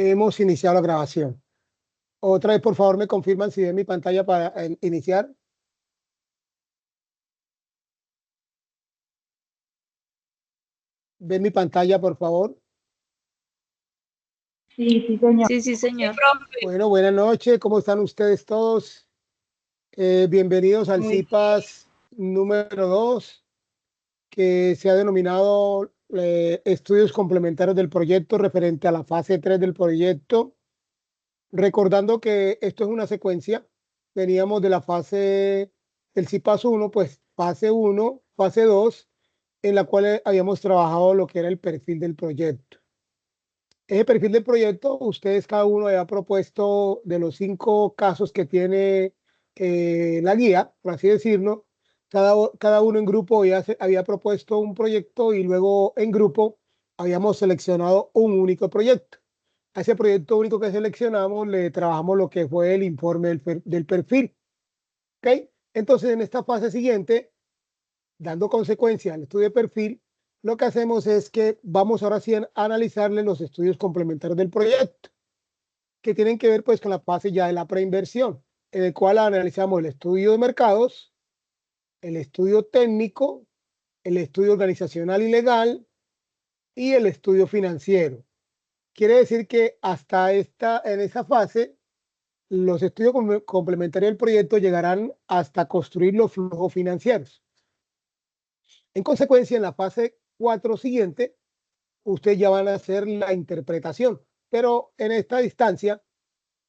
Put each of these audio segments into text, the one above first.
Hemos iniciado la grabación. Otra vez, por favor, me confirman si ven mi pantalla para iniciar. ¿Ven mi pantalla, por favor? Sí, sí, señor. Sí, sí, señor. Bueno, buenas noches. ¿Cómo están ustedes todos? Bienvenidos al Muy CIPAS número 2, que se ha denominado Estudios Complementarios del Proyecto, referente a la fase 3 del proyecto. Recordando que esto es una secuencia. Veníamos de la fase del CIPAS 1, pues fase 1, fase 2, en la cual habíamos trabajado lo que era el perfil del proyecto. Ese perfil del proyecto, ustedes cada uno había propuesto de los 5 casos que tiene la guía, por así decirlo. Cada uno en grupo había propuesto un proyecto y luego en grupo habíamos seleccionado un único proyecto. A ese proyecto único que seleccionamos le trabajamos lo que fue el informe del perfil. ¿Ok? Entonces, en esta fase siguiente, dando consecuencia al estudio de perfil, lo que hacemos es que vamos ahora sí a analizarle los estudios complementarios del proyecto, que tienen que ver pues con la fase ya de la preinversión, en el cual analizamos el estudio de mercados, el estudio técnico, el estudio organizacional y legal y el estudio financiero. Quiere decir que en esa fase, los estudios complementarios del proyecto llegarán hasta construir los flujos financieros. En consecuencia, en la fase 4 siguiente, ustedes ya van a hacer la interpretación, pero en esta distancia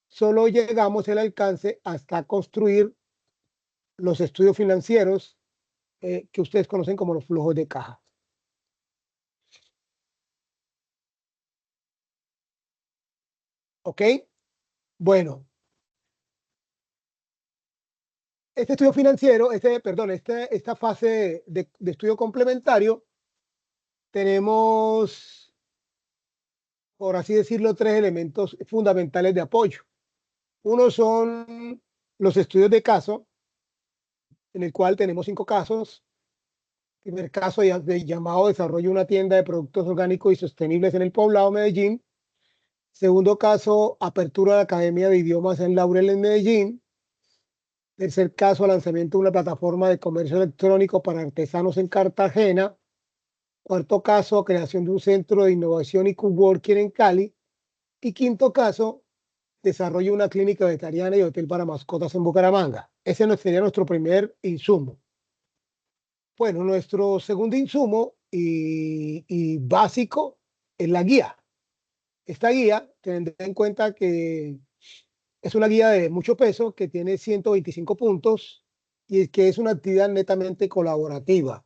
solo llegamos el alcance hasta construir los estudios financieros que ustedes conocen como los flujos de caja. ¿Ok? Bueno, este estudio financiero, esta fase de estudio complementario, tenemos, por así decirlo, 3 elementos fundamentales de apoyo. Uno son los estudios de caso, en el cual tenemos 5 casos. Primer caso llamado Desarrollo de una tienda de productos orgánicos y sostenibles en el Poblado, Medellín. Segundo caso, apertura de la Academia de Idiomas en Laurel, en Medellín. Tercer caso, lanzamiento de una plataforma de comercio electrónico para artesanos en Cartagena. Cuarto caso, creación de un centro de innovación y coworking en Cali. Y quinto caso, desarrollo de una clínica vegetariana y hotel para mascotas en Bucaramanga. Ese sería nuestro primer insumo. Bueno, nuestro segundo insumo y básico es la guía. Esta guía, teniendo en cuenta que es una guía de mucho peso, que tiene 125 puntos y que es una actividad netamente colaborativa.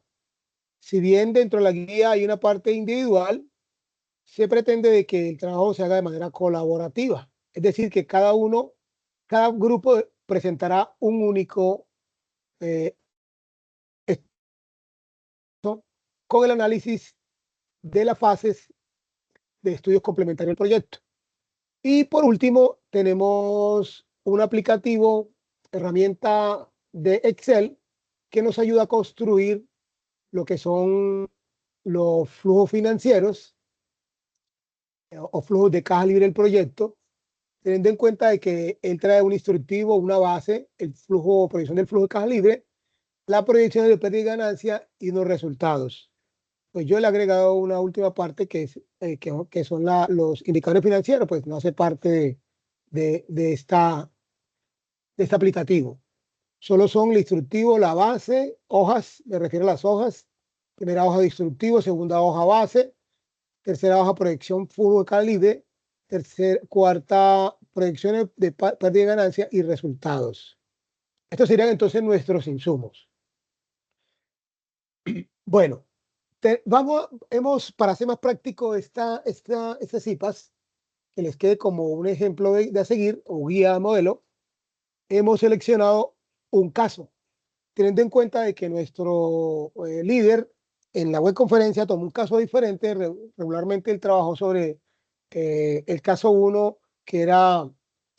Si bien dentro de la guía hay una parte individual, se pretende de que el trabajo se haga de manera colaborativa. Es decir, que cada grupo presentará un único con el análisis de las fases de estudios complementarios del proyecto. Y por último, tenemos un aplicativo, herramienta de Excel, que nos ayuda a construir lo que son los flujos financieros o flujos de caja libre del proyecto, teniendo en cuenta de que él trae un instructivo, una base, el flujo, proyección del flujo de caja libre, la proyección de pérdida y ganancia y los resultados. Pues yo le he agregado una última parte que son los indicadores financieros, pues no hace parte de este aplicativo. Solo son el instructivo, la base, hojas, me refiero a las hojas, primera hoja de instructivo, segunda hoja base, tercera hoja proyección flujo de calibre, cuarta proyecciones de pérdida y ganancia y resultados. Estos serían entonces nuestros insumos. Bueno, para hacer más práctico este CIPAS, que les quede como un ejemplo de a seguir o guía de modelo, hemos seleccionado un caso, teniendo en cuenta de que nuestro líder en la web conferencia tomó un caso diferente. Regularmente él trabajó sobre el caso 1, que era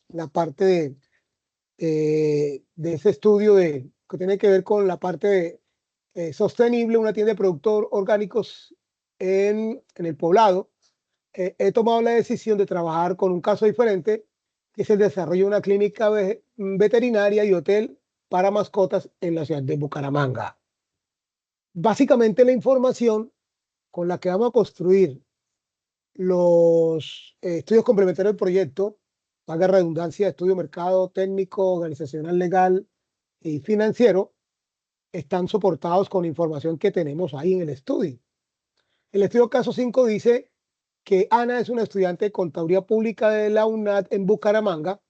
la parte de ese estudio que tiene que ver con la parte de sostenible, una tienda de productos orgánicos en el Poblado. he tomado la decisión de trabajar con un caso diferente, que es el desarrollo de una clínica veterinaria y hotel para mascotas en la ciudad de Bucaramanga. Básicamente la información con la que vamos a construir los estudios complementarios del proyecto, valga redundancia, estudio mercado técnico, organizacional, legal y financiero, están soportados con información que tenemos ahí en el estudio. El estudio caso 5 dice que Ana es una estudiante de contaduría pública de la UNAD en Bucaramanga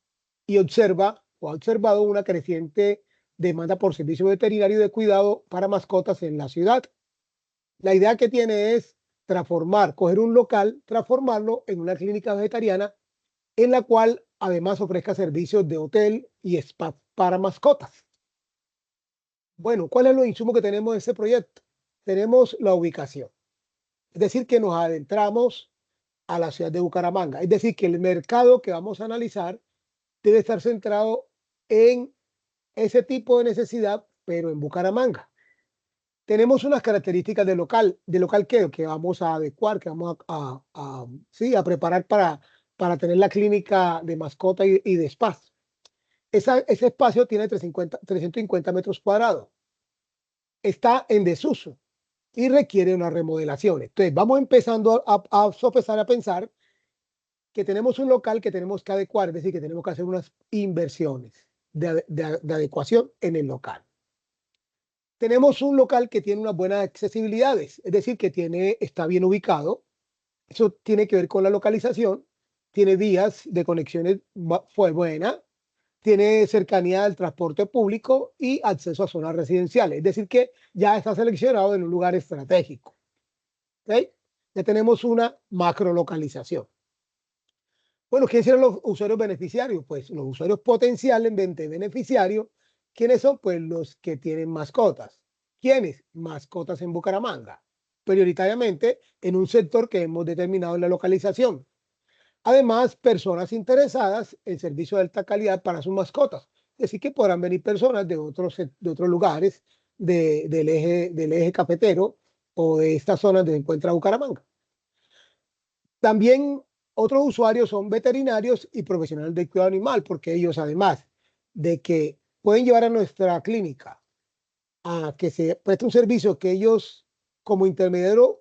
y observa o ha observado una creciente demanda por servicio veterinario de cuidado para mascotas en la ciudad. La idea que tiene es coger un local, transformarlo en una clínica vegetariana en la cual además ofrezca servicios de hotel y spa para mascotas. Bueno, ¿cuál es los insumos que tenemos en este proyecto? Tenemos la ubicación, es decir, que nos adentramos a la ciudad de Bucaramanga, es decir, que el mercado que vamos a analizar debe estar centrado en ese tipo de necesidad, pero en Bucaramanga. Tenemos unas características de local que vamos a adecuar, que vamos sí, a preparar para tener la clínica de mascota y de spa. Ese espacio tiene 350 metros cuadrados. Está en desuso y requiere una remodelación. Entonces, vamos empezando a sopesar, a pensar que tenemos un local que tenemos que adecuar, es decir, que tenemos que hacer unas inversiones de adecuación en el local. Tenemos un local que tiene unas buenas accesibilidades, es decir, que está bien ubicado. Eso tiene que ver con la localización. Tiene vías de conexiones fue buena, tiene cercanía al transporte público y acceso a zonas residenciales. Es decir, que ya está seleccionado en un lugar estratégico. ¿Okay? Ya tenemos una macro localización. Bueno, ¿quiénes son los usuarios beneficiarios? Pues los usuarios potenciales beneficiarios. ¿Quiénes son? Pues los que tienen mascotas. ¿Quiénes? Mascotas en Bucaramanga. Prioritariamente en un sector que hemos determinado en la localización. Además, personas interesadas en servicio de alta calidad para sus mascotas. Es decir, que podrán venir personas de otros lugares del eje cafetero o de estas zonas donde se encuentra Bucaramanga. También otros usuarios son veterinarios y profesionales del cuidado animal, porque ellos, además de que pueden llevar a nuestra clínica a que se preste un servicio que ellos como intermediario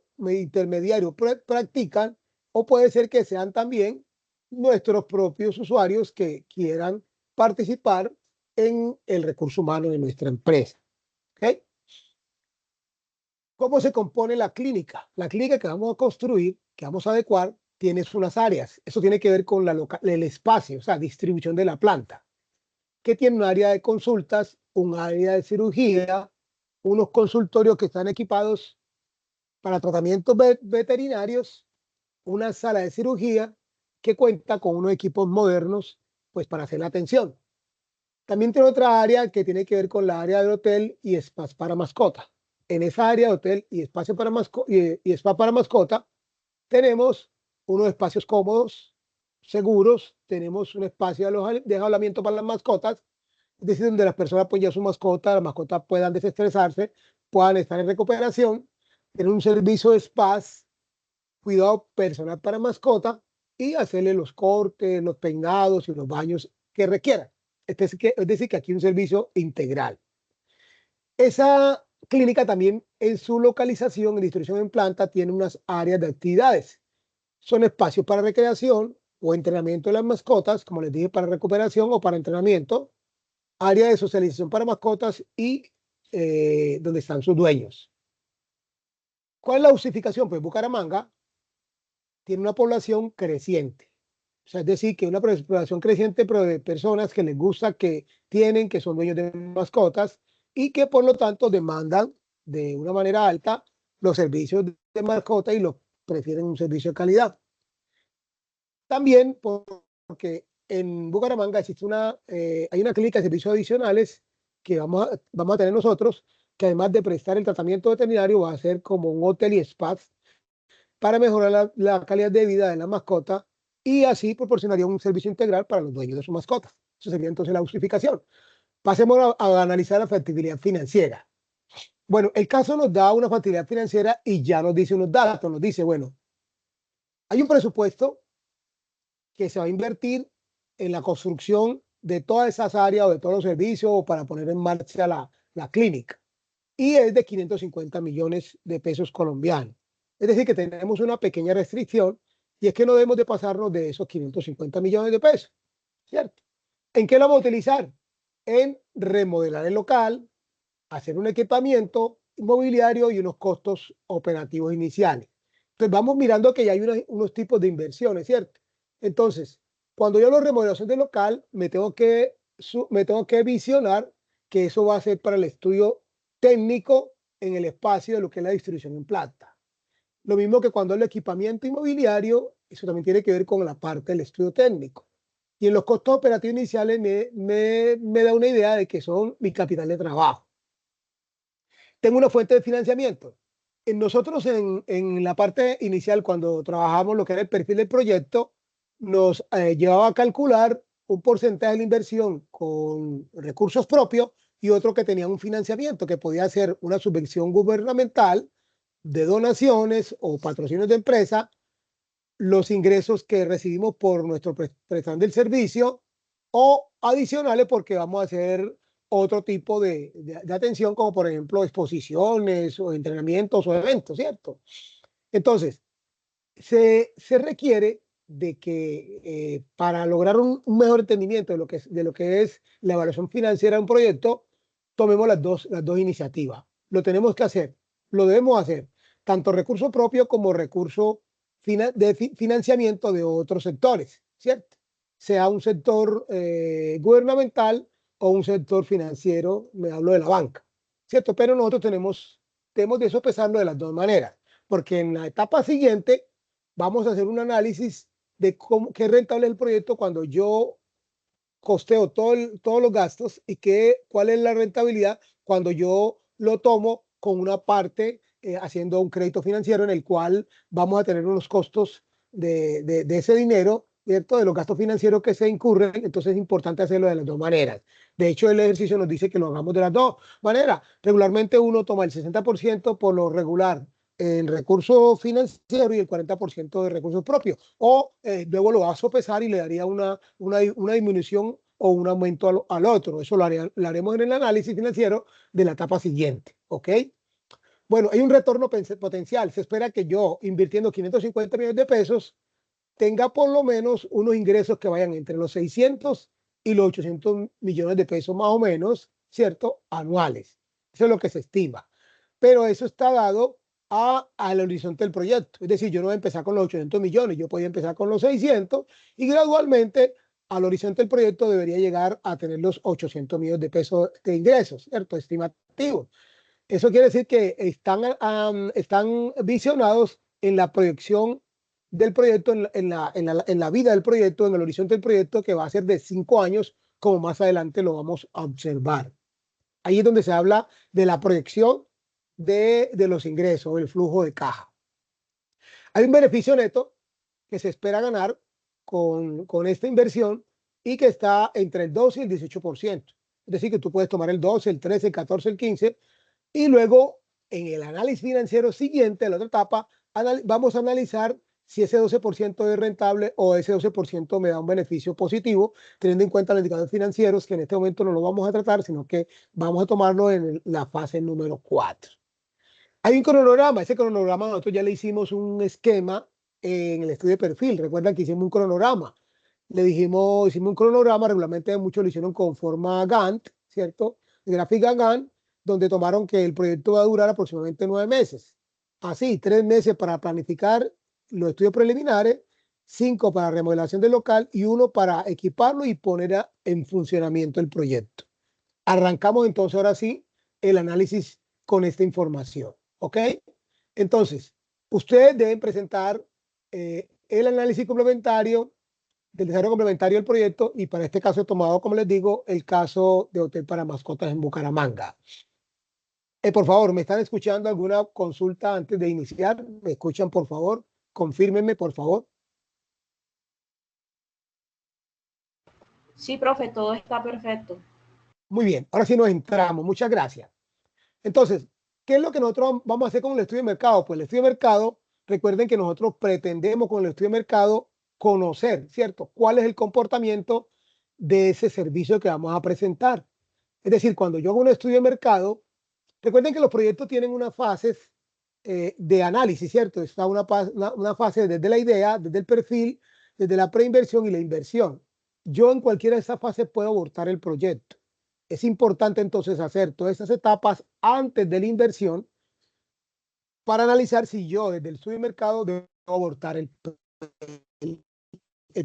practican, o puede ser que sean también nuestros propios usuarios que quieran participar en el recurso humano de nuestra empresa. ¿Okay? ¿Cómo se compone la clínica? La clínica que vamos a construir, que vamos a adecuar, tiene unas áreas. Eso tiene que ver con el espacio, o sea, distribución de la planta, que tiene un área de consultas, un área de cirugía, unos consultorios que están equipados para tratamientos veterinarios, una sala de cirugía que cuenta con unos equipos modernos pues para hacer la atención. También tiene otra área que tiene que ver con la área del hotel y spa para mascota. En esa área de hotel y espacio para y spa para mascota tenemos unos espacios cómodos, seguros, tenemos un espacio de alojamiento para las mascotas, es decir, donde las personas pueden llevar su mascota, las mascotas puedan desestresarse, puedan estar en recuperación, tener un servicio de spa, cuidado personal para mascota y hacerle los cortes, los peinados y los baños que requieran. Es decir, que aquí un servicio integral. Esa clínica también en su localización, en distribución en planta, tiene unas áreas de actividades. Son espacios para recreación o entrenamiento de las mascotas, como les dije, para recuperación o para entrenamiento, área de socialización para mascotas y donde están sus dueños. ¿Cuál es la justificación? Pues Bucaramanga tiene una población creciente. O sea, es decir, que una población creciente, pero de personas que les gusta, que tienen, que son dueños de mascotas y que por lo tanto demandan de una manera alta los servicios de mascota y los prefieren un servicio de calidad. También porque en Bucaramanga existe hay una clínica de servicios adicionales que vamos a tener nosotros, que además de prestar el tratamiento veterinario, va a ser como un hotel y spa para mejorar la calidad de vida de la mascota y así proporcionaría un servicio integral para los dueños de sus mascotas. Eso sería entonces la justificación. Pasemos a analizar la factibilidad financiera. Bueno, el caso nos da una factibilidad financiera y ya nos dice unos datos, nos dice, bueno, Hay un presupuesto que se va a invertir en la construcción de todas esas áreas o de todos los servicios o para poner en marcha la clínica. Y es de 550 millones de pesos colombianos. Es decir, que tenemos una pequeña restricción y es que no debemos de pasarnos de esos 550 millones de pesos, ¿cierto? ¿En qué lo vamos a utilizar? En remodelar el local, hacer un equipamiento inmobiliario y unos costos operativos iniciales. Entonces vamos mirando que ya hay unos tipos de inversiones, ¿cierto? Entonces, cuando yo hablo de remodelación del local, me tengo que visionar que eso va a ser para el estudio técnico en el espacio de lo que es la distribución en planta. Lo mismo que cuando el equipamiento inmobiliario, eso también tiene que ver con la parte del estudio técnico. Y en los costos operativos iniciales me da una idea de que son mi capital de trabajo. Tengo una fuente de financiamiento. Nosotros en la parte inicial, cuando trabajamos lo que era el perfil del proyecto, nos llevaba a calcular un porcentaje de la inversión con recursos propios y otro que tenía un financiamiento, que podía ser una subvención gubernamental de donaciones o patrocinios de empresa, los ingresos que recibimos por nuestro prestación del servicio o adicionales porque vamos a hacer otro tipo de atención, como por ejemplo exposiciones o entrenamientos o eventos, ¿cierto? Entonces, se requiere de que para lograr un mejor entendimiento de lo que es la evaluación financiera de un proyecto, tomemos las dos iniciativas. Lo tenemos que hacer, lo debemos hacer, tanto recurso propio como recurso de financiamiento de otros sectores, ¿cierto? Sea un sector gubernamental o un sector financiero, me hablo de la banca, ¿cierto? Pero nosotros tenemos de sopesarlo de las dos maneras, porque en la etapa siguiente vamos a hacer un análisis de qué rentable es el proyecto cuando yo costeo todos los gastos y cuál es la rentabilidad cuando yo lo tomo con una parte haciendo un crédito financiero en el cual vamos a tener unos costos de ese dinero, ¿cierto? De los gastos financieros que se incurren. Entonces es importante hacerlo de las dos maneras. De hecho, el ejercicio nos dice que lo hagamos de las dos maneras. Regularmente uno toma el 60% por lo regular en recursos financieros y el 40% de recursos propios. O luego lo va a sopesar y le daría una disminución o un aumento al otro. Eso lo haremos en el análisis financiero de la etapa siguiente. ¿Ok? Bueno, hay un retorno potencial. Se espera que yo, invirtiendo 550 millones de pesos, tenga por lo menos unos ingresos que vayan entre los 600 y los 800 millones de pesos más o menos, ¿cierto? Anuales. Eso es lo que se estima. Pero eso está dado al horizonte del proyecto. Es decir, yo no voy a empezar con los 800 millones, yo podía empezar con los 600 y gradualmente al horizonte del proyecto debería llegar a tener los 800 millones de pesos de ingresos, ¿cierto? Estimativos. Eso quiere decir que están visionados en la proyección del proyecto, en la vida del proyecto, en el horizonte del proyecto, que va a ser de 5 años, como más adelante lo vamos a observar. Ahí es donde se habla de la proyección de los ingresos, el flujo de caja. Hay un beneficio neto que se espera ganar con esta inversión y que está entre el 12 y el 18%. Es decir, que tú puedes tomar el 12, el 13, el 14, el 15 y luego en el análisis financiero siguiente, en la otra etapa, vamos a analizar si ese 12% es rentable o ese 12% me da un beneficio positivo, teniendo en cuenta los indicadores financieros que en este momento no lo vamos a tratar, sino que vamos a tomarlo en la fase número 4. Hay un cronograma, ese cronograma nosotros ya le hicimos un esquema en el estudio de perfil. Recuerdan que hicimos un cronograma. Hicimos un cronograma, regularmente muchos lo hicieron con forma Gantt, ¿cierto? Gráfica Gantt, donde tomaron que el proyecto va a durar aproximadamente 9 meses. Así, 3 meses para planificar los estudios preliminares, 5 para remodelación del local y 1 para equiparlo y poner en funcionamiento el proyecto. Arrancamos entonces ahora sí el análisis con esta información. ¿Ok? Entonces, ustedes deben presentar el análisis complementario del desarrollo complementario del proyecto y para este caso he tomado, como les digo, el caso de Hotel para Mascotas en Bucaramanga. Por favor, ¿me están escuchando alguna consulta antes de iniciar? ¿Me escuchan, por favor? Confírmenme, por favor. Sí, profe, todo está perfecto. Muy bien, ahora sí nos entramos. Muchas gracias. Entonces, ¿qué es lo que nosotros vamos a hacer con el estudio de mercado? Pues el estudio de mercado recuerden que nosotros pretendemos con el estudio de mercado conocer, ¿cierto? ¿Cuál es el comportamiento de ese servicio que vamos a presentar? Es decir, cuando yo hago un estudio de mercado, recuerden que los proyectos tienen unas fases de análisis, ¿cierto? Está una fase desde la idea, desde el perfil, desde la preinversión y la inversión. Yo en cualquiera de esas fases puedo abortar el proyecto. Es importante entonces hacer todas esas etapas antes de la inversión para analizar si yo desde el estudio de mercado debo abortar el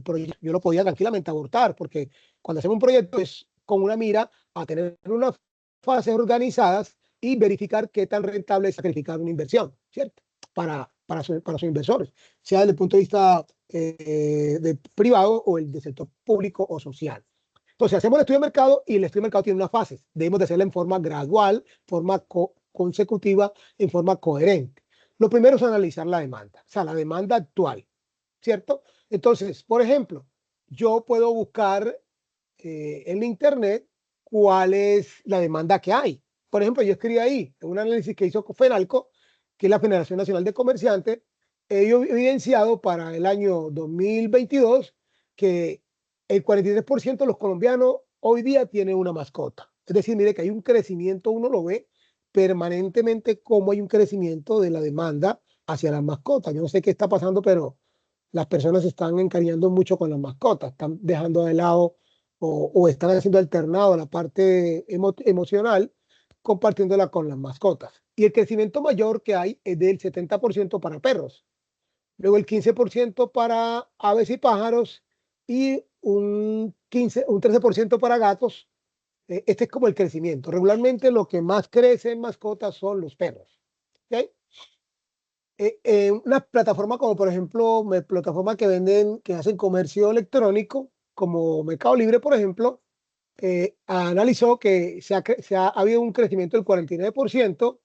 proyecto. Yo lo podía tranquilamente abortar porque cuando hacemos un proyecto es con una mira a tener unas fases organizadas y verificar qué tan rentable es sacrificar una inversión, ¿cierto? Para sus inversores, sea desde el punto de vista de privado o el de sector público o social. Entonces, hacemos el estudio de mercado y el estudio de mercado tiene unas fases. Debemos de hacerla en forma gradual, forma consecutiva, en forma coherente. Lo primero es analizar la demanda, o sea, la demanda actual, ¿cierto? Entonces, por ejemplo, yo puedo buscar en Internet cuál es la demanda que hay. Por ejemplo, yo escribí ahí, en un análisis que hizo FENALCO, que es la Federación Nacional de Comerciantes, ellos evidenciado para el año 2022 que el 43% de los colombianos hoy día tiene una mascota. Es decir, mire que hay un crecimiento, uno lo ve permanentemente como hay un crecimiento de la demanda hacia las mascotas. Yo no sé qué está pasando, pero las personas se están encariñando mucho con las mascotas, están dejando de lado o están haciendo alternado la parte emocional, compartiéndola con las mascotas. Y el crecimiento mayor que hay es del 70% para perros, luego el 15% para aves y pájaros y un 13% para gatos. Este es como el crecimiento. Regularmente lo que más crece en mascotas son los perros. ¿Okay? Una plataforma como por ejemplo, plataformas que venden, que hacen comercio electrónico, como Mercado Libre, por ejemplo, analizó que ha habido un crecimiento del 49%,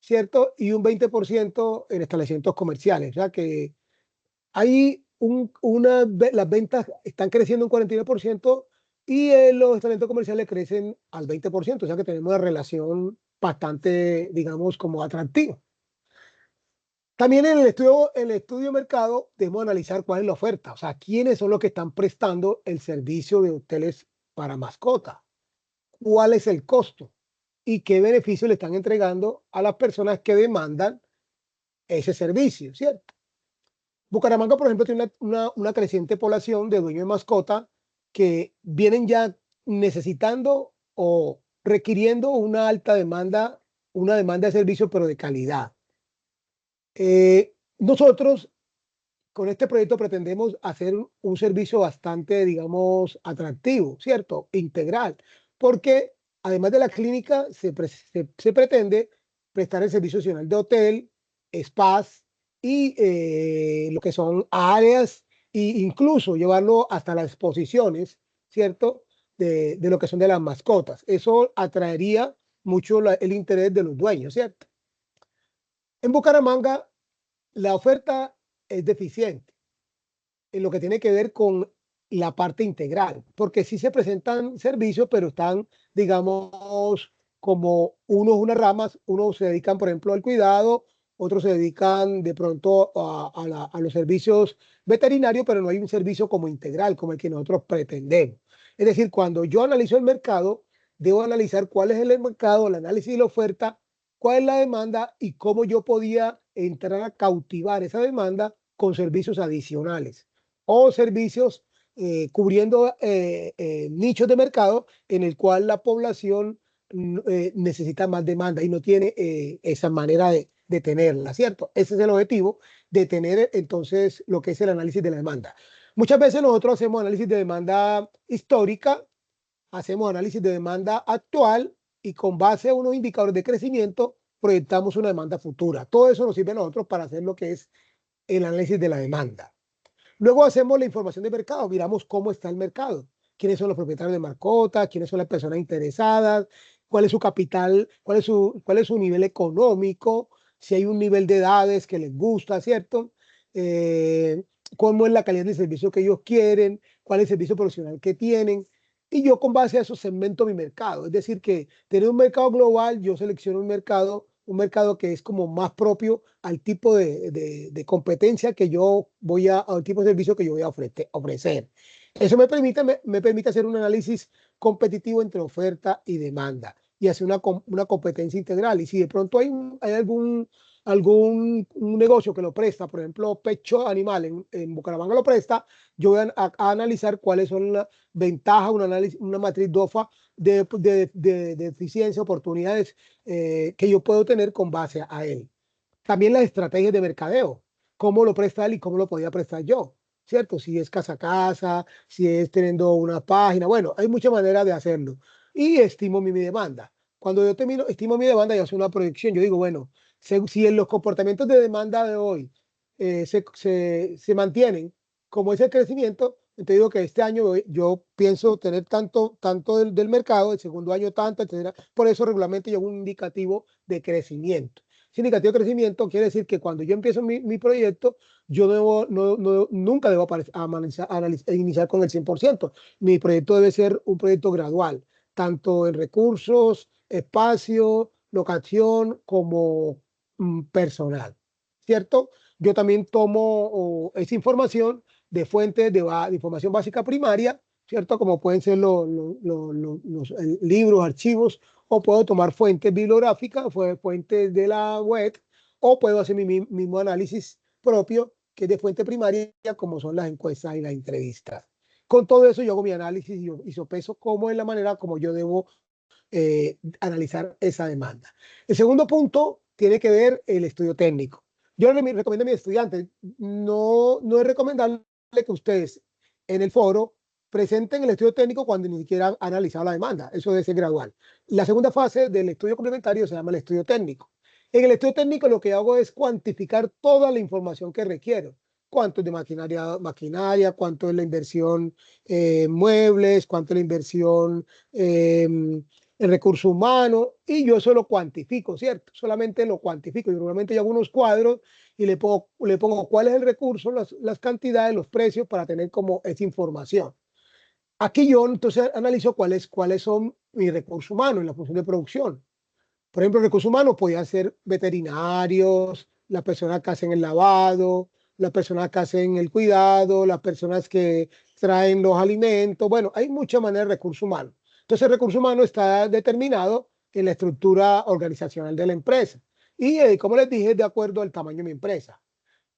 ¿cierto? Y un 20% en establecimientos comerciales. O sea que hay las ventas están creciendo un 49% y los establecimientos comerciales crecen al 20%. O sea que tenemos una relación bastante, digamos, como atractiva. También en el estudio de mercado debemos analizar cuál es la oferta, o sea, quiénes son los que están prestando el servicio de hoteles para mascota, cuál es el costo y qué beneficio le están entregando a las personas que demandan ese servicio, ¿cierto? Bucaramanga, por ejemplo, tiene una creciente población de dueños de mascota que vienen ya necesitando o requiriendo una demanda de servicio, pero de calidad. Nosotros con este proyecto pretendemos hacer un servicio bastante, digamos, atractivo, ¿cierto? Integral, porque además de la clínica se pretende prestar el servicio adicional de hotel, spas y lo que son áreas e incluso llevarlo hasta las exposiciones, ¿cierto? De lo que son de las mascotas. Eso atraería mucho el interés de los dueños, ¿cierto? En Bucaramanga la oferta es deficiente en lo que tiene que ver con la parte integral, porque sí se presentan servicios, pero están, digamos, como unas ramas, unos se dedican, por ejemplo, al cuidado, otros se dedican de pronto a los servicios veterinarios, pero no hay un servicio como integral, como el que nosotros pretendemos. Es decir, cuando yo analizo el mercado, debo analizar cuál es el mercado, el análisis de la oferta, cuál es la demanda y cómo yo podía entrar a cautivar esa demanda con servicios adicionales o servicios cubriendo nichos de mercado en el cual la población necesita más demanda y no tiene esa manera de tenerla, ¿cierto? Ese es el objetivo de tener entonces lo que es el análisis de la demanda. Muchas veces nosotros hacemos análisis de demanda histórica, hacemos análisis de demanda actual y con base a unos indicadores de crecimiento proyectamos una demanda futura. Todo eso nos sirve a nosotros para hacer lo que es el análisis de la demanda. Luego hacemos la información de mercado, miramos cómo está el mercado, quiénes son los propietarios de mascotas, quiénes son las personas interesadas, cuál es su capital, cuál es su nivel económico, si hay un nivel de edades que les gusta, ¿cierto? Cómo es la calidad del servicio que ellos quieren, cuál es el servicio profesional que tienen. Y yo con base a eso segmento mi mercado. Es decir, que tener un mercado global, yo selecciono un mercado un mercado que es como más propio al tipo de competencia que yo voy al tipo de servicio que yo voy a ofrecer. Eso me permite hacer un análisis competitivo entre oferta y demanda y hacer una competencia integral. Y si de pronto hay algún un negocio que lo presta, por ejemplo, Pecho Animal en Bucaramanga lo presta, yo voy a analizar cuáles son las ventajas, una matriz DOFA de eficiencia, oportunidades que yo puedo tener con base a él. También las estrategias de mercadeo, cómo lo presta él y cómo lo podía prestar yo, ¿cierto? Si es casa a casa, si es teniendo una página, bueno, hay muchas maneras de hacerlo. Y estimo mi demanda. Cuando yo estimo mi demanda, yo hago una proyección, yo digo, bueno, si en los comportamientos de demanda de hoy se mantienen como ese crecimiento, entonces digo que este año yo pienso tener tanto del mercado, el segundo año tanto, etcétera. Por eso regularmente yo hago un indicativo de crecimiento. Ese indicativo de crecimiento quiere decir que cuando yo empiezo mi proyecto, yo nunca debo iniciar con el 100%. Mi proyecto debe ser un proyecto gradual, tanto en recursos, espacio, locación, como personal, ¿cierto? Yo también tomo esa información de fuentes de información básica primaria, ¿cierto? Como pueden ser los libros, archivos, o puedo tomar fuentes bibliográficas, fuentes de la web, o puedo hacer mi mismo análisis propio, que es de fuente primaria, como son las encuestas y las entrevistas. Con todo eso yo hago mi análisis y sopeso cómo es la manera como yo debo analizar esa demanda. El segundo punto tiene que ver el estudio técnico. Yo le recomiendo a mis estudiantes, no es recomendable que ustedes en el foro presenten el estudio técnico cuando ni siquiera han analizado la demanda. Eso debe ser gradual. La segunda fase del estudio complementario se llama el estudio técnico. En el estudio técnico lo que hago es cuantificar toda la información que requiero. Cuánto es de maquinaria, cuánto es la inversión muebles, cuánto es la inversión el recurso humano, y yo eso lo cuantifico, ¿cierto? Solamente lo cuantifico. Yo normalmente hago unos cuadros y le pongo cuál es el recurso, las cantidades, los precios para tener como esa información. Aquí yo entonces analizo cuáles son mis recursos humanos en la función de producción. Por ejemplo, recursos humanos podían ser veterinarios, las personas que hacen el lavado, las personas que hacen el cuidado, las personas que traen los alimentos. Bueno, hay muchas maneras de recursos humanos. Entonces, el recurso humano está determinado en la estructura organizacional de la empresa. Y, como les dije, de acuerdo al tamaño de mi empresa.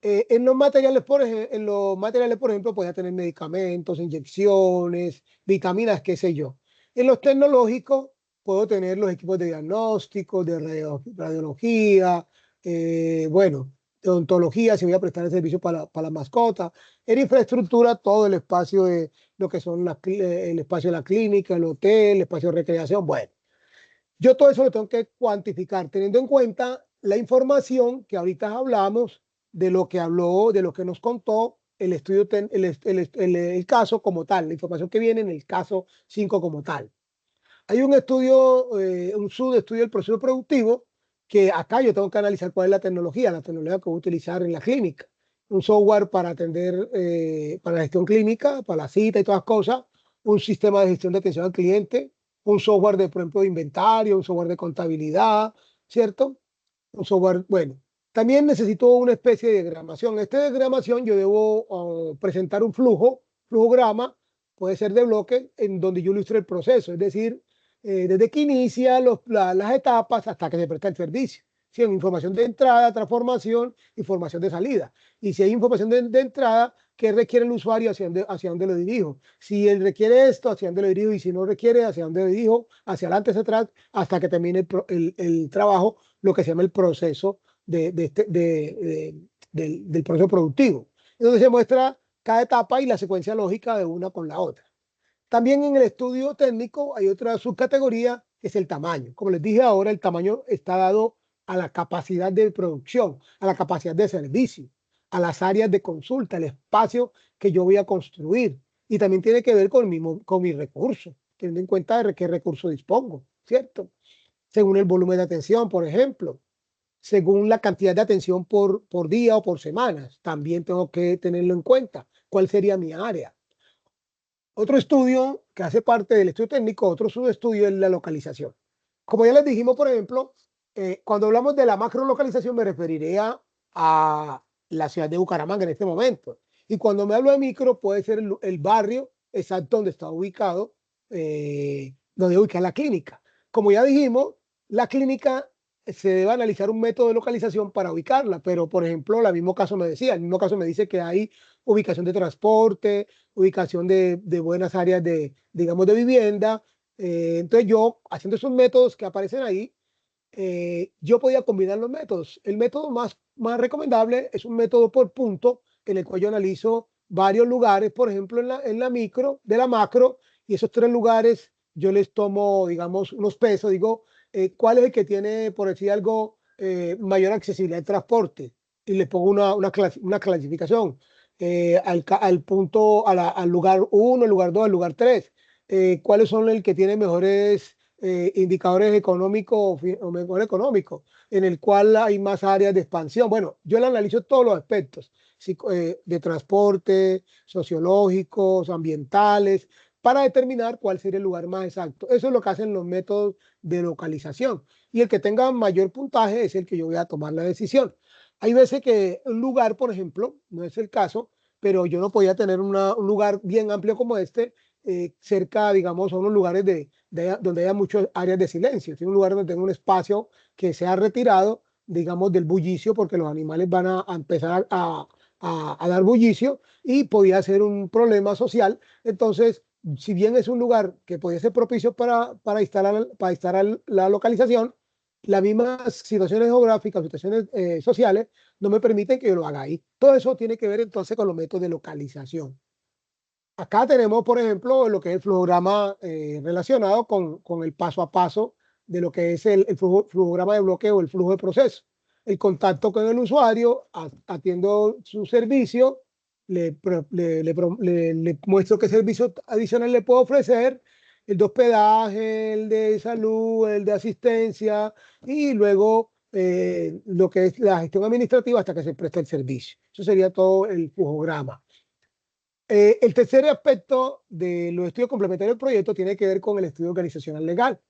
En los materiales, por ejemplo, podía tener medicamentos, inyecciones, vitaminas, qué sé yo. En los tecnológicos, puedo tener los equipos de diagnóstico, de radiología, bueno, de odontología, si voy a prestar el servicio para la mascota. En infraestructura, todo el espacio de lo que son el espacio de la clínica, el hotel, el espacio de recreación. Bueno, yo todo eso lo tengo que cuantificar, teniendo en cuenta la información que ahorita hablamos de lo que habló, de lo que nos contó el estudio, el caso como tal, la información que viene en el caso 5 como tal. Hay un estudio, un subestudio del proceso productivo, que acá yo tengo que analizar cuál es la tecnología que voy a utilizar en la clínica. Un software para atender, para la gestión clínica, para la cita y todas las cosas, un sistema de gestión de atención al cliente, un software de, por ejemplo, de inventario, un software de contabilidad, ¿cierto? Un software, bueno. También necesito una especie de diagramación. Esta diagramación yo debo presentar un flujograma, puede ser de bloque, en donde yo ilustro el proceso, es decir, desde que inicia las etapas hasta que se presta el servicio. Si hay información de entrada, transformación, información de salida. Y si hay información de entrada, ¿qué requiere el usuario? Hacia dónde lo dirijo? Si él requiere esto, ¿hacia dónde lo dirijo? Y si no requiere, ¿hacia dónde lo dirijo? Hacia adelante, hacia atrás, hasta que termine el trabajo, lo que se llama el proceso del proceso productivo. Entonces se muestra cada etapa y la secuencia lógica de una con la otra. También en el estudio técnico hay otra subcategoría, que es el tamaño. Como les dije ahora, el tamaño está dado a la capacidad de producción, a la capacidad de servicio, a las áreas de consulta, el espacio que yo voy a construir. Y también tiene que ver con mis recursos, teniendo en cuenta de qué recursos dispongo, ¿cierto? Según el volumen de atención, por ejemplo, según la cantidad de atención por día o por semanas, también tengo que tenerlo en cuenta. ¿Cuál sería mi área? Otro estudio que hace parte del estudio técnico, otro subestudio es la localización. Como ya les dijimos, por ejemplo, Cuando hablamos de la macrolocalización me referiré a la ciudad de Bucaramanga en este momento. Y cuando me hablo de micro, puede ser el barrio exacto donde está ubicado, donde ubica la clínica. Como ya dijimos, la clínica se debe analizar un método de localización para ubicarla, pero por ejemplo, el mismo caso me dice que hay ubicación de transporte, ubicación de buenas áreas de, digamos, de vivienda. Entonces yo, haciendo esos métodos que aparecen ahí, yo podía combinar los métodos. El método más recomendable es un método por punto en el cual yo analizo varios lugares, por ejemplo, en la micro, de la macro, y esos tres lugares yo les tomo, digamos, unos pesos, digo, ¿cuál es el que tiene, por decir algo, mayor accesibilidad de transporte? Y le pongo una clasificación al punto, al lugar uno, al lugar 2, al lugar 3. ¿Cuáles son el que tiene mejores indicadores económicos o mejor económico, en el cual hay más áreas de expansión? Bueno, yo le analizo todos los aspectos de transporte, sociológicos, ambientales, para determinar cuál sería el lugar más exacto. Eso es lo que hacen los métodos de localización. Y el que tenga mayor puntaje es el que yo voy a tomar la decisión. Hay veces que un lugar, por ejemplo, no es el caso, pero yo no podía tener un lugar bien amplio como este, cerca, digamos, a unos lugares donde haya muchas áreas de silencio. Un lugar donde tenga un espacio que sea retirado, digamos, del bullicio, porque los animales van a empezar a dar bullicio y podía ser un problema social. Entonces, si bien es un lugar que podía ser propicio para instalar la localización, las mismas situaciones geográficas, situaciones sociales, no me permiten que yo lo haga ahí. Todo eso tiene que ver entonces con los métodos de localización. Acá tenemos, por ejemplo, lo que es el flujograma relacionado con el paso a paso de lo que es el flujograma de bloqueo, el flujo de proceso. El contacto con el usuario, atiendo su servicio, le muestro qué servicio adicional le puedo ofrecer, el de hospedaje, el de salud, el de asistencia, y luego lo que es la gestión administrativa hasta que se preste el servicio. Eso sería todo el flujograma. El tercer aspecto de los estudios complementarios del proyecto tiene que ver con el estudio organizacional legal.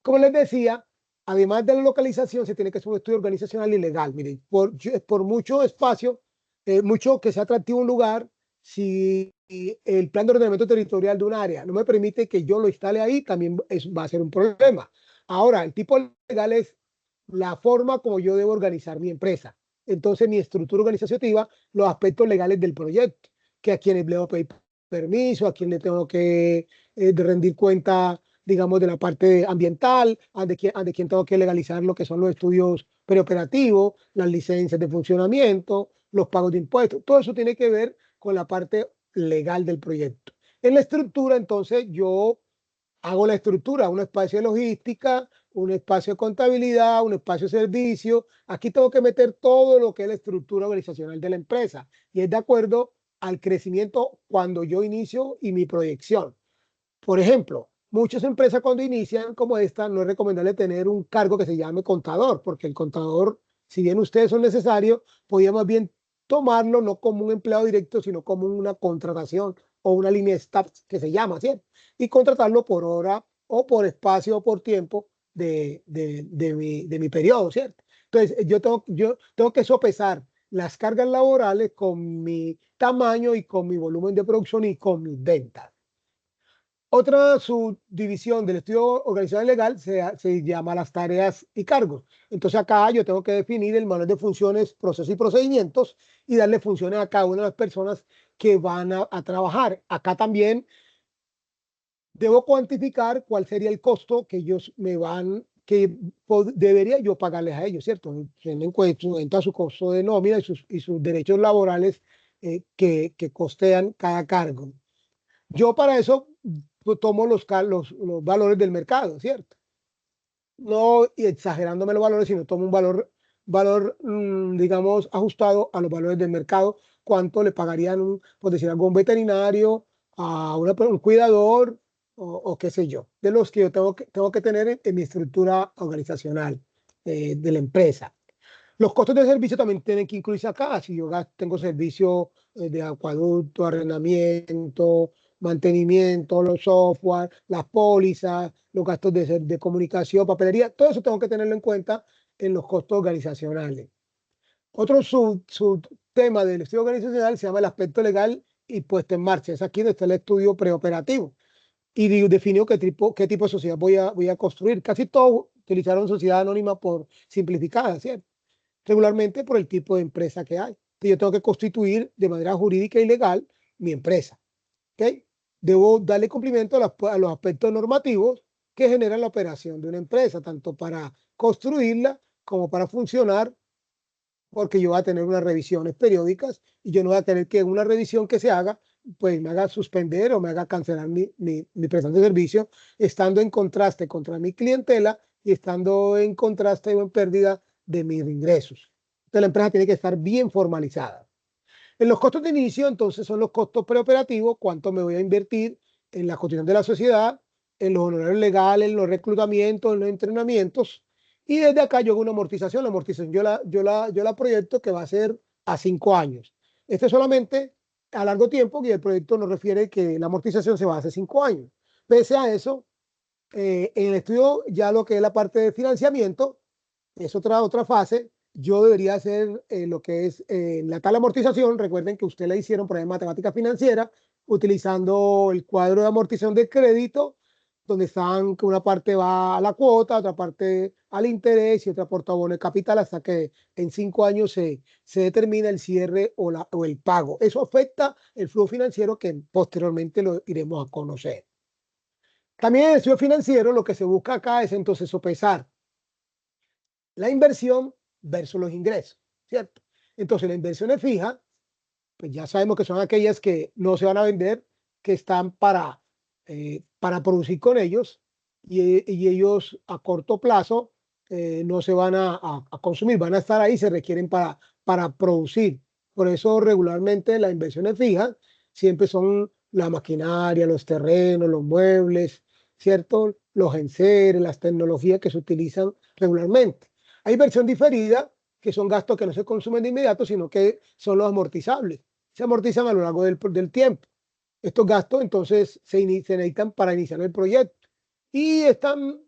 Como les decía, además de la localización, se tiene que hacer un estudio organizacional y legal. Miren, por mucho espacio, mucho que sea atractivo un lugar, si el plan de ordenamiento territorial de un área no me permite que yo lo instale ahí, también va a ser un problema. Ahora, el tipo legal es la forma como yo debo organizar mi empresa. Entonces, mi estructura organizativa, los aspectos legales del proyecto, que a quienes le debo pedir permiso, a quién le tengo que rendir cuenta, digamos, de la parte ambiental, ante quién tengo que legalizar lo que son los estudios preoperativos, las licencias de funcionamiento, los pagos de impuestos. Todo eso tiene que ver con la parte legal del proyecto. En la estructura, entonces, yo hago la estructura, un espacio de logística, un espacio de contabilidad, un espacio de servicio. Aquí tengo que meter todo lo que es la estructura organizacional de la empresa y es de acuerdo al crecimiento cuando yo inicio y mi proyección. Por ejemplo, muchas empresas cuando inician como esta, no es recomendable tener un cargo que se llame contador, porque el contador, si bien ustedes son necesarios, podría más bien tomarlo no como un empleado directo, sino como una contratación o una línea de staff que se llama, ¿cierto? Y contratarlo por hora o por espacio o por tiempo de mi periodo, ¿cierto? Entonces, yo tengo que sopesar las cargas laborales con mi tamaño y con mi volumen de producción y con mis ventas. Otra subdivisión del estudio organizacional legal se llama las tareas y cargos. Entonces acá yo tengo que definir el manual de funciones, procesos y procedimientos y darle funciones a cada una de las personas que van a trabajar. Acá también debo cuantificar cuál sería el costo que ellos me van, que debería yo pagarles a ellos, ¿cierto? Teniendo en cuenta su costo de nómina y sus derechos laborales que costean cada cargo. Yo para eso tomo los valores del mercado, ¿cierto? No exagerándome los valores, sino tomo un valor, digamos, ajustado a los valores del mercado. ¿Cuánto le pagarían, por decir algo, un veterinario, a un cuidador o qué sé yo? De los que yo tengo que tener en mi estructura organizacional de la empresa. Los costos de servicio también tienen que incluirse acá. Si yo tengo servicio de acueducto, arrendamiento, mantenimiento, los software, las pólizas, los gastos de comunicación, papelería, todo eso tengo que tenerlo en cuenta en los costos organizacionales. Otro subtema del estudio organizacional se llama el aspecto legal y puesta en marcha. Es aquí donde está el estudio preoperativo y definió qué tipo de sociedad voy a construir. Casi todos utilizaron sociedad anónima por simplificada, ¿cierto? Regularmente por el tipo de empresa que hay. Entonces, yo tengo que constituir de manera jurídica y legal mi empresa. ¿Ok? Debo darle cumplimiento a los aspectos normativos que generan la operación de una empresa, tanto para construirla como para funcionar, porque yo voy a tener unas revisiones periódicas y yo no voy a tener que una revisión que se haga, pues me haga suspender o me haga cancelar mi prestación de servicio, estando en contraste contra mi clientela y estando en contraste o en pérdida de mis ingresos. Entonces la empresa tiene que estar bien formalizada. En los costos de inicio, entonces, son los costos preoperativos, cuánto me voy a invertir en la constitución de la sociedad, en los honorarios legales, en los reclutamientos, en los entrenamientos. Y desde acá yo hago una amortización. La amortización yo la proyecto que va a ser a 5 años. Este es solamente a largo tiempo y el proyecto nos refiere que la amortización se va a hacer 5 años. Pese a eso, en el estudio ya lo que es la parte de financiamiento, es otra fase. Yo debería hacer lo que es la tal amortización. Recuerden que usted la hicieron por ahí en matemática financiera, utilizando el cuadro de amortización de crédito, donde están que una parte va a la cuota, otra parte al interés y otra por abono de capital, hasta que en 5 años se determina el cierre o el pago. Eso afecta el flujo financiero que posteriormente lo iremos a conocer. También en el estudio financiero lo que se busca acá es entonces sopesar la inversión versus los ingresos, ¿cierto? Entonces, la inversión es fija, pues ya sabemos que son aquellas que no se van a vender, que están para producir con ellos y ellos a corto plazo no se van a consumir, van a estar ahí, se requieren para producir. Por eso regularmente las inversiones fijas siempre son la maquinaria, los terrenos, los muebles, ¿cierto? Los enseres, las tecnologías que se utilizan regularmente. Hay inversión diferida, que son gastos que no se consumen de inmediato, sino que son los amortizables. Se amortizan a lo largo del tiempo. Estos gastos entonces se necesitan para iniciar el proyecto y están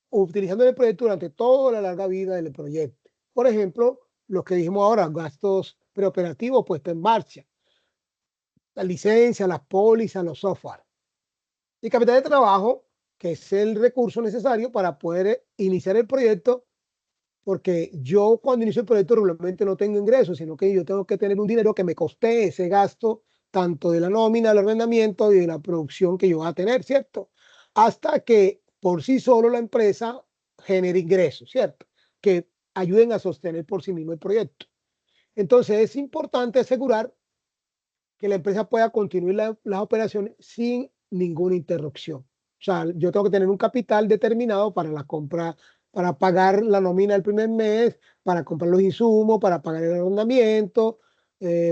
utilizando el proyecto durante toda la larga vida del proyecto. Por ejemplo, los que dijimos ahora, gastos preoperativos puestos en marcha, las licencias, las pólizas, los software. Y capital de trabajo, que es el recurso necesario para poder iniciar el proyecto, porque yo cuando inicio el proyecto regularmente no tengo ingresos, sino que yo tengo que tener un dinero que me coste ese gasto, tanto de la nómina, del arrendamiento y de la producción que yo voy a tener, ¿cierto? Hasta que por sí solo la empresa genere ingresos, ¿cierto? Que ayuden a sostener por sí mismo el proyecto. Entonces es importante asegurar que la empresa pueda continuar las operaciones sin ninguna interrupción. O sea, yo tengo que tener un capital determinado para la compra, para pagar la nómina el primer mes, para comprar los insumos, para pagar el arrendamiento,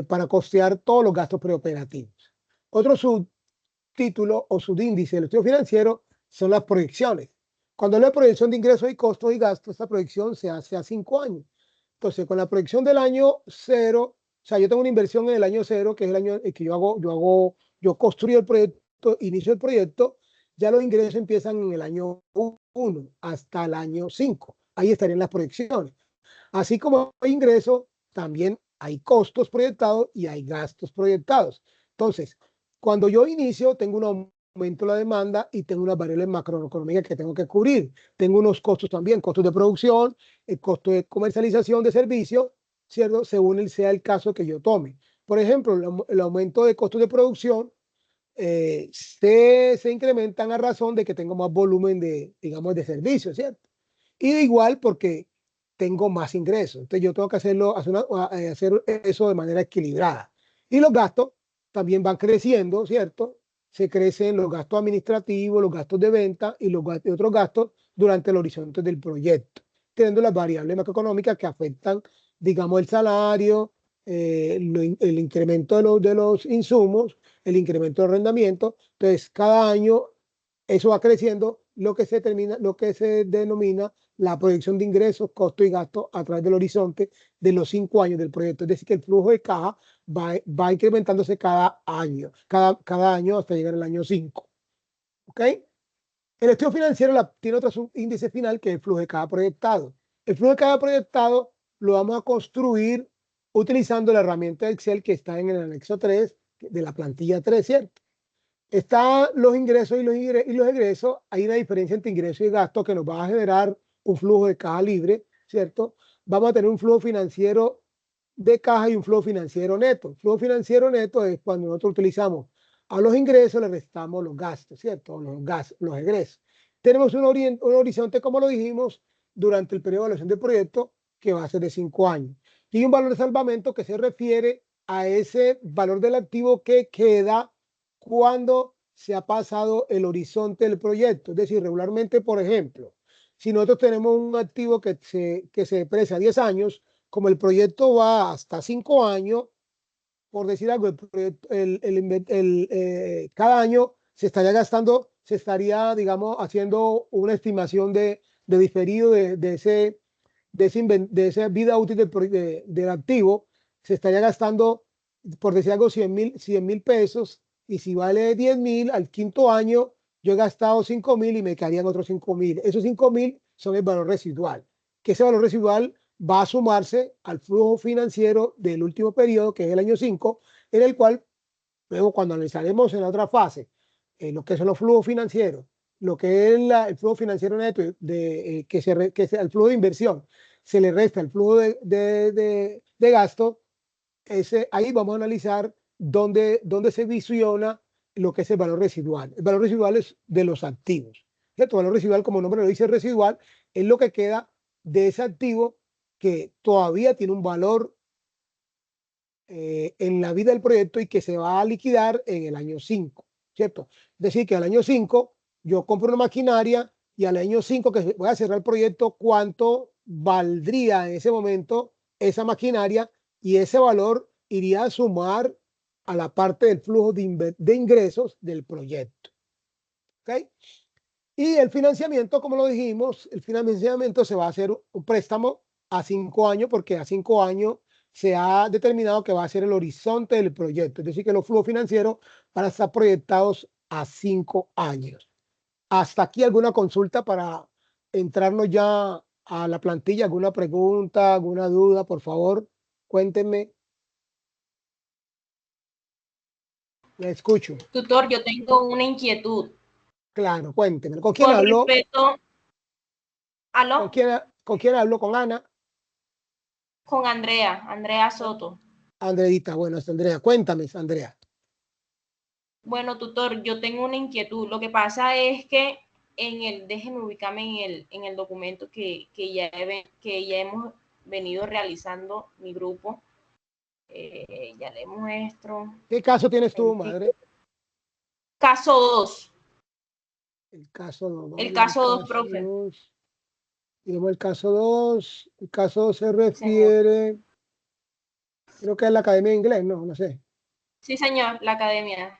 para costear todos los gastos preoperativos. Otro subtítulo o subíndice del estudio financiero son las proyecciones. Cuando hablo de proyección de ingresos y costos y gastos, esta proyección se hace a 5 años. Entonces, con la proyección del año cero, o sea, yo tengo una inversión en el año cero, que es el año en que yo construyo el proyecto, inicio el proyecto, ya los ingresos empiezan en el año 1 hasta el año 5. Ahí estarían las proyecciones. Así como hay ingresos, también hay costos proyectados y hay gastos proyectados. Entonces, cuando yo inicio, tengo un aumento de la demanda y tengo unas variables macroeconómicas que tengo que cubrir. Tengo unos costos también, costos de producción, el costo de comercialización de servicios, ¿cierto? Según sea el caso que yo tome. Por ejemplo, el aumento de costos de producción se incrementan a razón de que tengo más volumen de, digamos, de servicios, ¿cierto? Y de igual porque tengo más ingresos. Entonces yo tengo que hacer eso de manera equilibrada. Y los gastos también van creciendo, ¿cierto? Se crecen los gastos administrativos, los gastos de venta y y otros gastos durante el horizonte del proyecto, teniendo las variables macroeconómicas que afectan, digamos, el salario, el incremento de los insumos, el incremento de arrendamiento. Entonces, cada año eso va creciendo, lo que se denomina la proyección de ingresos, costos y gastos a través del horizonte de los 5 años del proyecto. Es decir, que el flujo de caja va incrementándose cada año hasta llegar al año 5. ¿Ok? El estudio financiero tiene otro índice final que es el flujo de caja proyectado. El flujo que haya proyectado lo vamos a construir utilizando la herramienta de Excel que está en el anexo 3 de la plantilla 3, ¿cierto? Están los ingresos y los egresos. Hay una diferencia entre ingresos y gastos que nos va a generar un flujo de caja libre, ¿cierto? Vamos a tener un flujo financiero de caja y un flujo financiero neto. El flujo financiero neto es cuando nosotros utilizamos a los ingresos, le restamos los gastos, ¿cierto? Los egresos. Tenemos un horizonte, como lo dijimos, durante el periodo de evaluación del proyecto, que va a ser de 5 años. Y un valor de salvamento que se refiere a ese valor del activo que queda cuando se ha pasado el horizonte del proyecto. Es decir, regularmente, por ejemplo, si nosotros tenemos un activo que se deprecia a 10 años, como el proyecto va hasta 5 años, por decir algo, cada año se estaría gastando, se estaría, digamos, haciendo una estimación de diferido de esa vida útil del activo, se estaría gastando, por decir algo, 100 mil pesos, y si vale 10.000 al quinto año, yo he gastado 5.000 y me quedarían otros 5.000. Esos 5.000 son el valor residual, que ese valor residual va a sumarse al flujo financiero del último periodo, que es el año 5, en el cual luego cuando analizaremos en la otra fase lo que son los flujos financieros, lo que es el flujo financiero neto, el flujo de inversión, se le resta el flujo de gasto, ahí vamos a analizar dónde se visiona lo que es el valor residual. El valor residual es de los activos. ¿Cierto? El valor residual, como el nombre lo dice, residual, es lo que queda de ese activo que todavía tiene un valor en la vida del proyecto y que se va a liquidar en el año 5, ¿cierto? Es decir, que al año 5 yo compro una maquinaria y al año 5 que voy a cerrar el proyecto, ¿cuánto valdría en ese momento esa maquinaria? Y ese valor iría a sumar a la parte del flujo de ingresos del proyecto. ¿Ok? Y el financiamiento, como lo dijimos, el financiamiento se va a hacer un préstamo a 5 años, porque a 5 años se ha determinado que va a ser el horizonte del proyecto. Es decir, que los flujos financieros van a estar proyectados a 5 años. Hasta aquí alguna consulta para entrarnos ya a la plantilla. ¿Alguna pregunta, alguna duda? Por favor, cuéntenme. La escucho. Tutor, yo tengo una inquietud Claro, cuéntenme. ¿Con quién con hablo? respecto ¿Con ¿aló? quién hablo? ¿Con Ana? Con Andrea Soto. Andreita, bueno, es Andrea. Cuéntame, Andrea. Bueno, tutor, yo tengo una inquietud. Lo que pasa es que déjeme ubicarme en el documento que ya hemos venido realizando mi grupo. Ya le muestro. ¿Qué caso tienes tú, madre? Caso 2. El caso 2, vamos a El ver el caso 2, caso profe. 2. Digamos el caso 2. El caso 2 se Sí, señor. refiere, creo que es la Academia de Inglés, no, no sé. Sí, señor, la academia.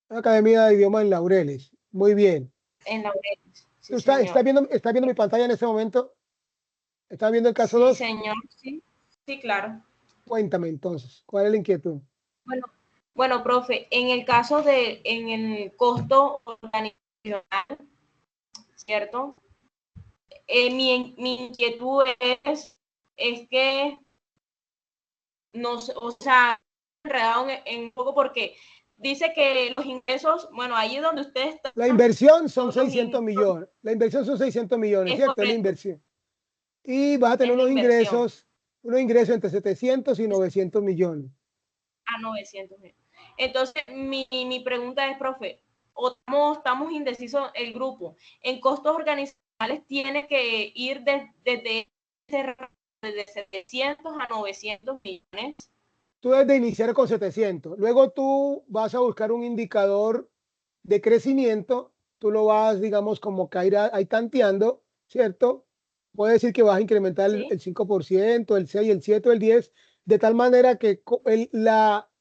La Academia de Idiomas en Laureles. Muy bien. En la ¿Tú Sí, señor. estás viendo mi pantalla en este momento? ¿Estás viendo el caso Sí, 2? señor, sí. Sí, claro. Cuéntame entonces, ¿cuál es la inquietud? Bueno, bueno, profe, en el costo organizacional, ¿cierto? Mi inquietud es que, no sé, o sea, enredado en un poco porque dice que los ingresos, bueno, ahí donde ustedes están, La inversión son todos los 600 millones. La inversión son 600 millones, es ¿cierto? Es la correcto, inversión. Y vas a tener es la inversión unos ingresos entre 700 y 900 millones. a 900.000. Entonces, mi pregunta es, profe, estamos indecisos el grupo, en costos organizacionales tiene que ir desde 700 a 900 millones. Tú debes de iniciar con 700. Luego tú vas a buscar un indicador de crecimiento. Tú lo vas, digamos, como que ahí tanteando, ¿cierto? Puede decir que vas a incrementar ¿Sí? el 5%, el 6, el 7 o el 10, de tal manera que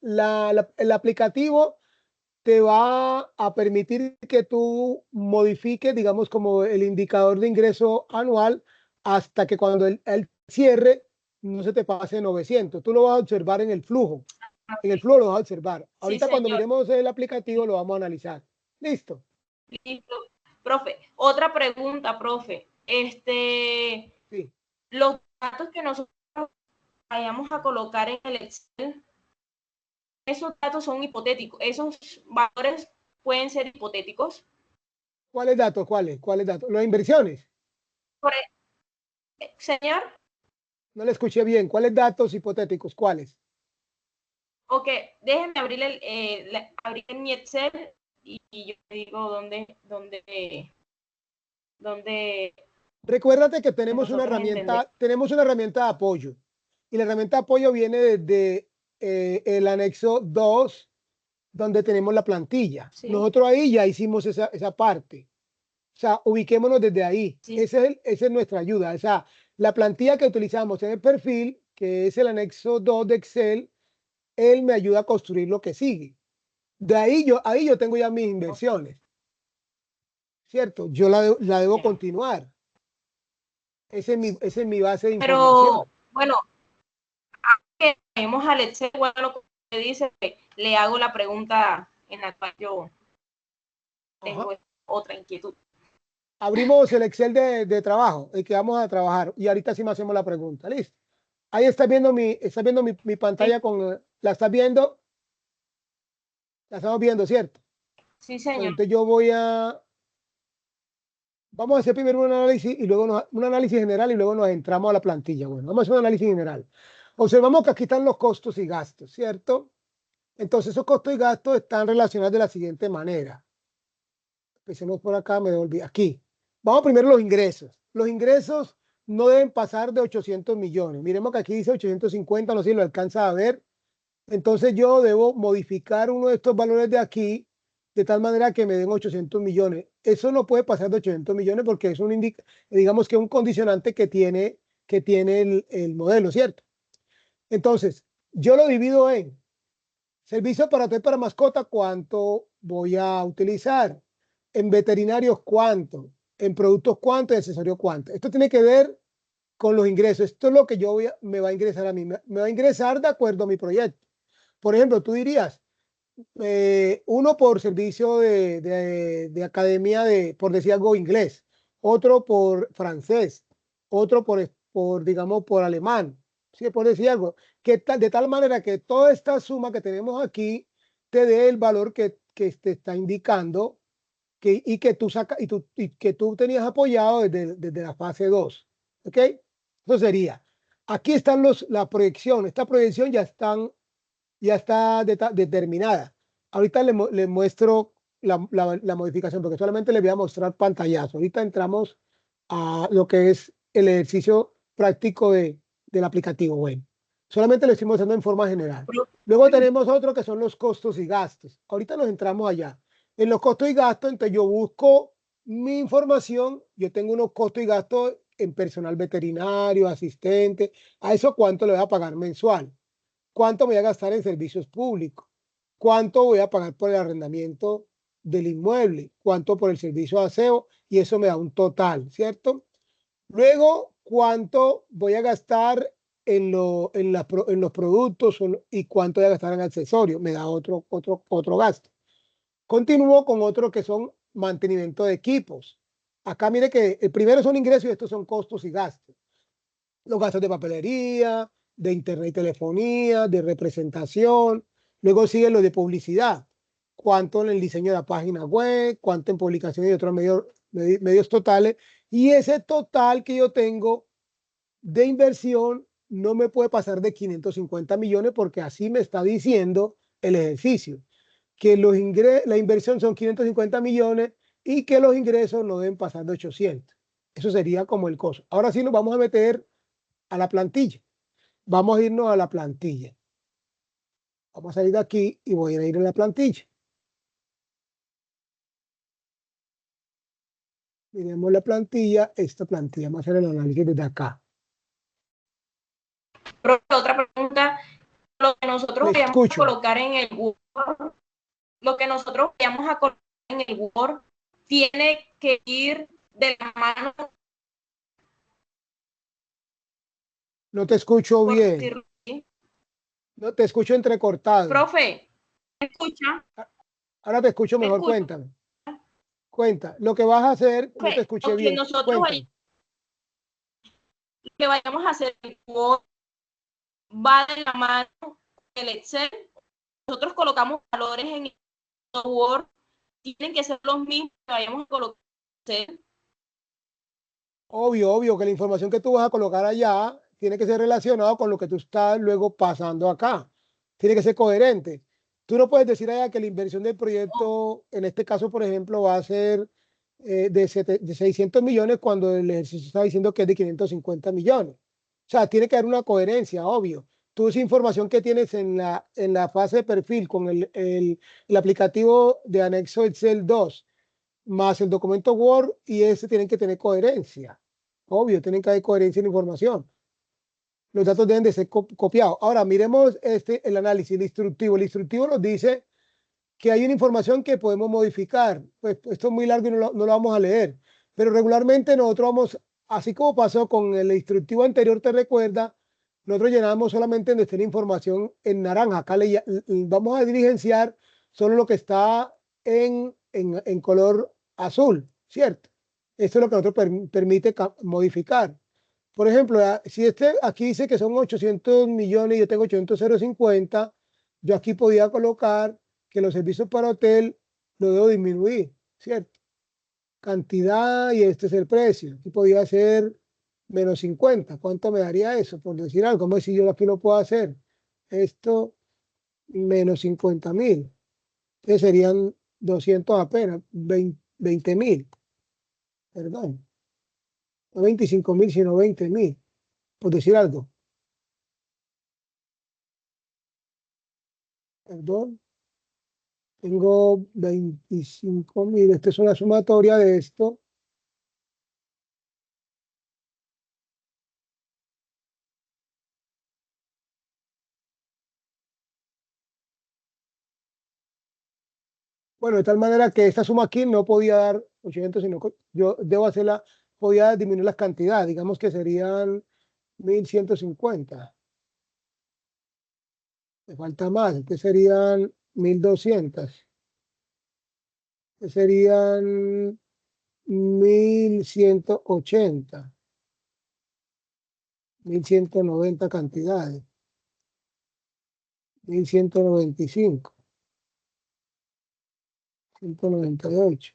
el aplicativo te va a permitir que tú modifiques, digamos, como el indicador de ingreso anual hasta que cuando el cierre no se te pase 900. Tú lo vas a observar en el flujo. En el Okay. flujo lo vas a observar. Sí, Ahorita cuando señor. miremos el aplicativo lo vamos a analizar. Listo. Listo. Profe, otra pregunta, profe. Sí. los datos que nosotros vayamos a colocar en el Excel, esos datos son hipotéticos, esos valores pueden ser hipotéticos. ¿Cuáles datos? ¿Cuáles datos? Las inversiones. Por, señor, No le escuché bien. ¿Cuáles datos hipotéticos? ¿Cuáles? ok, déjenme abrir, abrir mi Excel y yo digo dónde Recuérdate que nosotros entendemos. tenemos una herramienta de apoyo. Y la herramienta de apoyo viene desde el anexo 2, donde tenemos la plantilla. Sí, Nosotros ahí ya hicimos esa parte. O sea, ubiquémonos desde ahí. sí. Esa es nuestra ayuda. O sea, la plantilla que utilizamos en el perfil, que es el anexo 2 de Excel, él me ayuda a construir lo que sigue. De ahí yo tengo ya mis inversiones, ¿cierto? La debo continuar. Esa es mi base de información. Pero bueno, que vayamos al Excel, bueno, como usted dice, le hago la pregunta en la cual yo Ajá. tengo otra inquietud. Abrimos el Excel de trabajo, el que vamos a trabajar. Y ahorita sí me hacemos la pregunta. ¿Listo? Ahí está viendo mi pantalla con, ¿la estás viendo? La estamos viendo, ¿cierto? Sí, Bueno, señor. entonces vamos a hacer primero un análisis y luego un análisis general y luego nos entramos a la plantilla. Bueno, vamos a hacer un análisis general. Observamos que aquí están los costos y gastos, ¿cierto? Entonces esos costos y gastos están relacionados de la siguiente manera. Empecemos por acá, me devolví aquí. Vamos primero a los ingresos. Los ingresos no deben pasar de 800 millones. Miremos que aquí dice 850, no sé si lo alcanza a ver. Entonces yo debo modificar uno de estos valores de aquí de tal manera que me den 800 millones. Eso no puede pasar de 800 millones porque es digamos que un condicionante que tiene el modelo, ¿cierto? Entonces, yo lo divido en servicio para hotel para mascota, ¿cuánto voy a utilizar? En veterinarios, ¿cuánto? En productos, ¿cuánto? En accesorios, ¿cuánto? Esto tiene que ver con los ingresos. Esto es lo que me va a ingresar a mí. Me va a ingresar de acuerdo a mi proyecto. Por ejemplo, tú dirías, uno por servicio de academia por decir algo, inglés, otro por francés, otro digamos, por alemán, ¿sí? Por decir algo, de tal manera que toda esta suma que tenemos aquí te dé el valor que te está indicando y que que tú tenías apoyado desde la fase 2. ¿Ok? Eso sería. Aquí están la proyección. Esta proyección ya está determinada. Ahorita le muestro la modificación porque solamente le voy a mostrar pantallazo. Ahorita entramos a lo que es el ejercicio práctico del aplicativo web. Solamente lo estoy mostrando en forma general. Luego tenemos otro que son los costos y gastos. Ahorita nos entramos allá. En los costos y gastos, entonces yo busco mi información. Yo tengo unos costos y gastos en personal veterinario, asistente. ¿A eso cuánto le voy a pagar mensual? ¿Cuánto voy a gastar en servicios públicos? ¿Cuánto voy a pagar por el arrendamiento del inmueble? ¿Cuánto por el servicio de aseo? Y eso me da un total, ¿cierto? Luego, ¿cuánto voy a gastar en los productos y cuánto voy a gastar en accesorios? Me da otro gasto. Continúo con otro que son mantenimiento de equipos. Acá mire que el primero son ingresos y estos son costos y gastos. Los gastos de papelería, de internet y telefonía, de representación. Luego sigue lo de publicidad. Cuánto en el diseño de la página web, cuánto en publicaciones y otros medios totales. Y ese total que yo tengo de inversión no me puede pasar de 550 millones porque así me está diciendo el ejercicio, que la inversión son 550 millones y que los ingresos no deben pasar de 800. Eso sería como el costo. Ahora sí nos vamos a meter a la plantilla. Vamos a irnos a la plantilla. Vamos a salir de aquí y voy a ir a la plantilla. Miremos la plantilla. Esta plantilla, vamos a hacer el análisis desde acá. Pero otra pregunta, lo que nosotros Te vayamos a escucho. colocar en el Word, lo que nosotros vayamos a colocar en el Word, tiene que ir de la mano, No te escucho por bien. decirlo así. No te escucho entrecortado. Profe, ¿me escucha? Ahora te escucho ¿Me mejor. escucha? Cuéntame. Cuenta. Lo que vas a hacer, no te Profe, escuché lo que bien. nosotros Cuéntame. que vayamos a hacer el Word va de la mano con el Excel. Nosotros colocamos valores en el Word, tienen que ser los mismos que vayamos a colocar en Excel. Obvio que la información que tú vas a colocar allá tiene que ser relacionada con lo que tú estás luego pasando acá. Tiene que ser coherente. Tú no puedes decir allá que la inversión del proyecto, en este caso, por ejemplo, va a ser de 600 millones cuando el ejercicio está diciendo que es de 550 millones. O sea, tiene que haber una coherencia, obvio. Tú esa información que tienes en la fase de perfil con el aplicativo de anexo Excel 2 más el documento Word y ese tienen que tener coherencia. Obvio, tienen que haber coherencia en la información. Los datos deben de ser copiados. Ahora, miremos el análisis, el instructivo. El instructivo nos dice que hay una información que podemos modificar. Pues esto es muy largo y no lo vamos a leer. Pero regularmente nosotros vamos, así como pasó con el instructivo anterior, te recuerda, nosotros llenamos solamente donde esté la información en naranja. Acá vamos a diligenciar solo lo que está en color azul, ¿cierto? Esto es lo que nosotros permite modificar. Por ejemplo, si aquí dice que son 800 millones y yo tengo 800,050, yo aquí podía colocar que los servicios para hotel lo debo disminuir, ¿cierto? Cantidad y este es el precio. Aquí podía ser menos 50. ¿Cuánto me daría eso? Por decir algo, como si yo aquí lo puedo hacer. Esto menos 50.000. Entonces serían 200 apenas, 20.000, perdón. No 25.000, sino 20.000, por decir algo. Perdón. Tengo 25.000. Esta es una sumatoria de esto. Bueno, de tal manera que esta suma aquí no podía dar 800, sino que yo debo hacerla, podía disminuir las cantidades, digamos que serían 1.150. Me falta más, que serían 1.200. Que serían 1.180. 1.190 cantidades. 1.195. 198.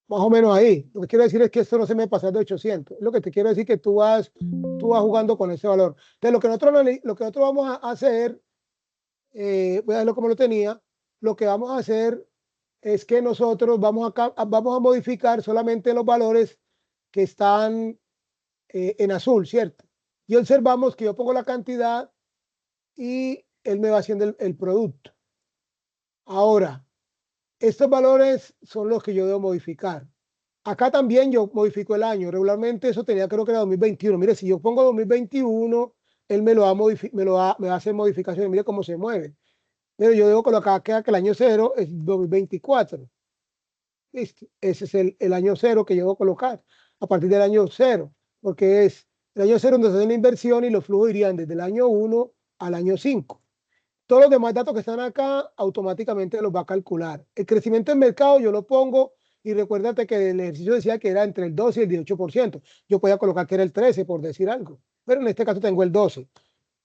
Más o menos ahí. Lo que quiero decir es que esto no se me pasa de 800. Lo que te quiero decir que tú vas jugando con ese valor. Entonces, lo que nosotros vamos a hacer, voy a verlo como lo tenía, lo que vamos a hacer es que nosotros vamos a modificar solamente los valores que están en azul, ¿cierto? Y observamos que yo pongo la cantidad y él me va haciendo el producto. Ahora, estos valores son los que yo debo modificar. Acá también yo modifico el año. Regularmente eso tenía, creo que era 2021. Mire, si yo pongo 2021, él me va a hacer modificaciones. Mire cómo se mueve. Pero yo debo colocar acá que el año cero es 2024. ¿Listo? Ese es el año cero que yo debo colocar. A partir del año cero. Porque es el año cero donde se hace la inversión y los flujos irían desde el año 1 al año 5. Todos los demás datos que están acá automáticamente los va a calcular. El crecimiento del mercado yo lo pongo y recuérdate que el ejercicio decía que era entre el 12 y el 18%. Yo podía colocar que era el 13 por decir algo, pero en este caso tengo el 12.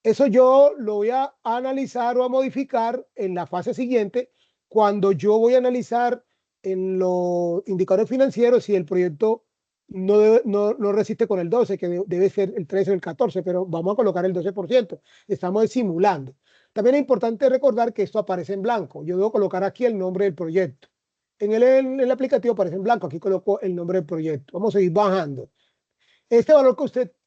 Eso yo lo voy a analizar o a modificar en la fase siguiente cuando yo voy a analizar en los indicadores financieros si el proyecto no resiste con el 12, que debe ser el 13 o el 14, pero vamos a colocar el 12%. Estamos simulando. También es importante recordar que esto aparece en blanco. Yo debo colocar aquí el nombre del proyecto. En el aplicativo aparece en blanco. Aquí coloco el nombre del proyecto. Vamos a seguir bajando. Este valor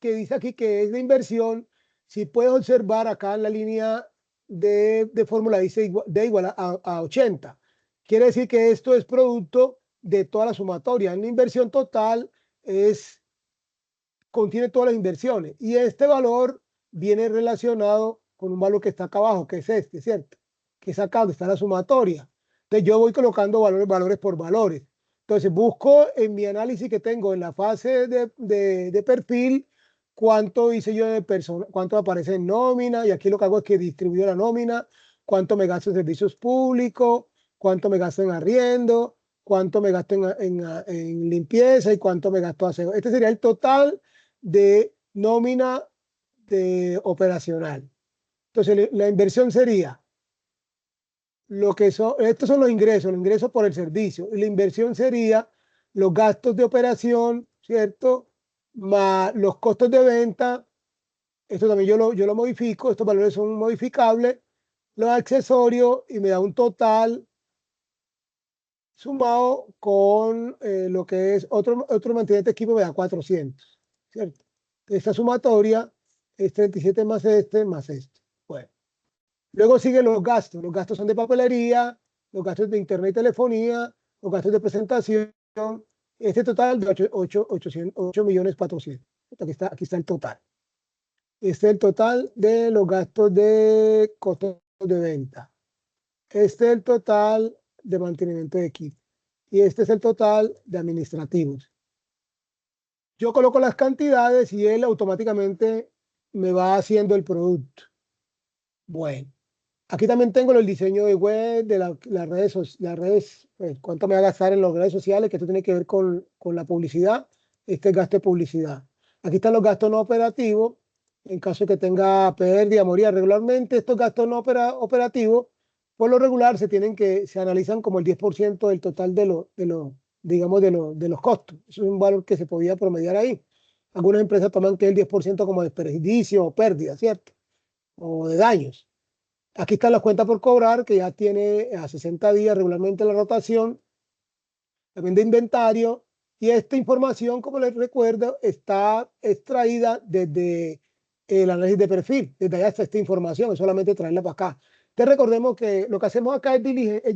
que dice aquí que es de inversión, si puedes observar acá en la línea de fórmula dice D igual a 80. Quiere decir que esto es producto de toda la sumatoria. En la inversión total contiene todas las inversiones y este valor viene relacionado con un valor que está acá abajo, que es este, ¿cierto? Que es acá donde está la sumatoria. Entonces yo voy colocando valores por valores. Entonces busco en mi análisis que tengo en la fase de perfil cuánto hice yo de persona, cuánto aparece en nómina y aquí lo que hago es que distribuyo la nómina, cuánto me gasto en servicios públicos, cuánto me gasto en arriendo, cuánto me gasto en limpieza y cuánto me gasto en aseo. Este sería el total de nómina de operacional. Entonces, la inversión sería lo que son, estos son los ingresos por el servicio, y la inversión sería los gastos de operación, ¿cierto? Más los costos de venta. Esto también yo lo modifico, estos valores son modificables, los accesorios, y me da un total sumado con lo que es otro mantenimiento de equipo, me da 400, ¿cierto? Esta sumatoria es 37 más este. Bueno, luego siguen los gastos. Los gastos son de papelería, los gastos de internet y telefonía, los gastos de presentación. Este total de 8.400.000. Aquí está el total. Este es el total de los gastos de costos de venta. Este es el total de mantenimiento de equipo. Y este es el total de administrativos. Yo coloco las cantidades y él automáticamente me va haciendo el producto. Bueno, aquí también tengo el diseño de web, de las redes, pues, cuánto me va a gastar en las redes sociales, que esto tiene que ver con la publicidad. Este es gasto de publicidad. Aquí están los gastos no operativos, en caso de que tenga pérdida, moría. Regularmente estos gastos no operativos, por lo regular, se analizan como el 10% del total digamos, de los costos. Eso es un valor que se podía promediar ahí. Algunas empresas toman que el 10% como desperdicio o pérdida, ¿cierto? O de daños. Aquí están las cuentas por cobrar, que ya tiene a 60 días regularmente la rotación, también de inventario. Y esta información, como les recuerdo, está extraída desde el análisis de perfil. Desde allá está esta información, es solamente traerla para acá. Entonces recordemos que lo que hacemos acá es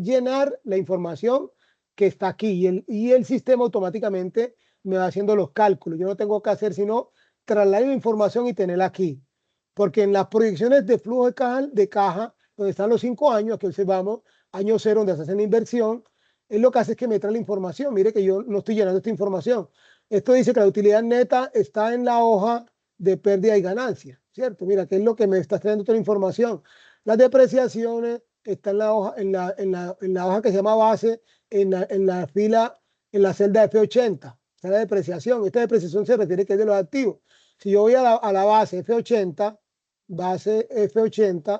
llenar la información que está aquí, y el sistema automáticamente me va haciendo los cálculos. Yo no tengo que hacer sino trasladar la información y tenerla aquí. Porque en las proyecciones de flujo de caja, donde están los 5 años, que observamos, año cero, donde se hace la inversión, es lo que hace es que me trae la información. Mire que yo no estoy llenando esta información. Esto dice que la utilidad neta está en la hoja de pérdida y ganancia, ¿cierto? Mira, que es lo que me está trayendo toda la información. Las depreciaciones están en la hoja, en la hoja que se llama base, en la fila, en la celda F80. Está la depreciación. Esta depreciación se refiere que es de los activos. Si yo voy a la base F80,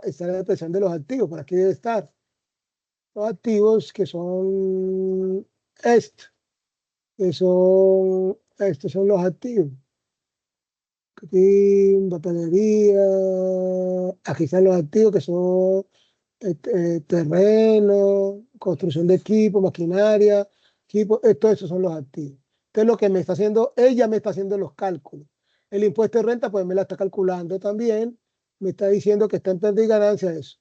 está la depreciación de los activos. Por aquí debe estar. Los activos que son estos son los activos. Aquí, papelería, aquí están los activos que son terreno, construcción de equipo, maquinaria, equipo, todo eso son los activos. Entonces lo que me está haciendo, ella me está haciendo los cálculos. El impuesto de renta, pues me la está calculando también, me está diciendo que está en pérdida y ganancia eso.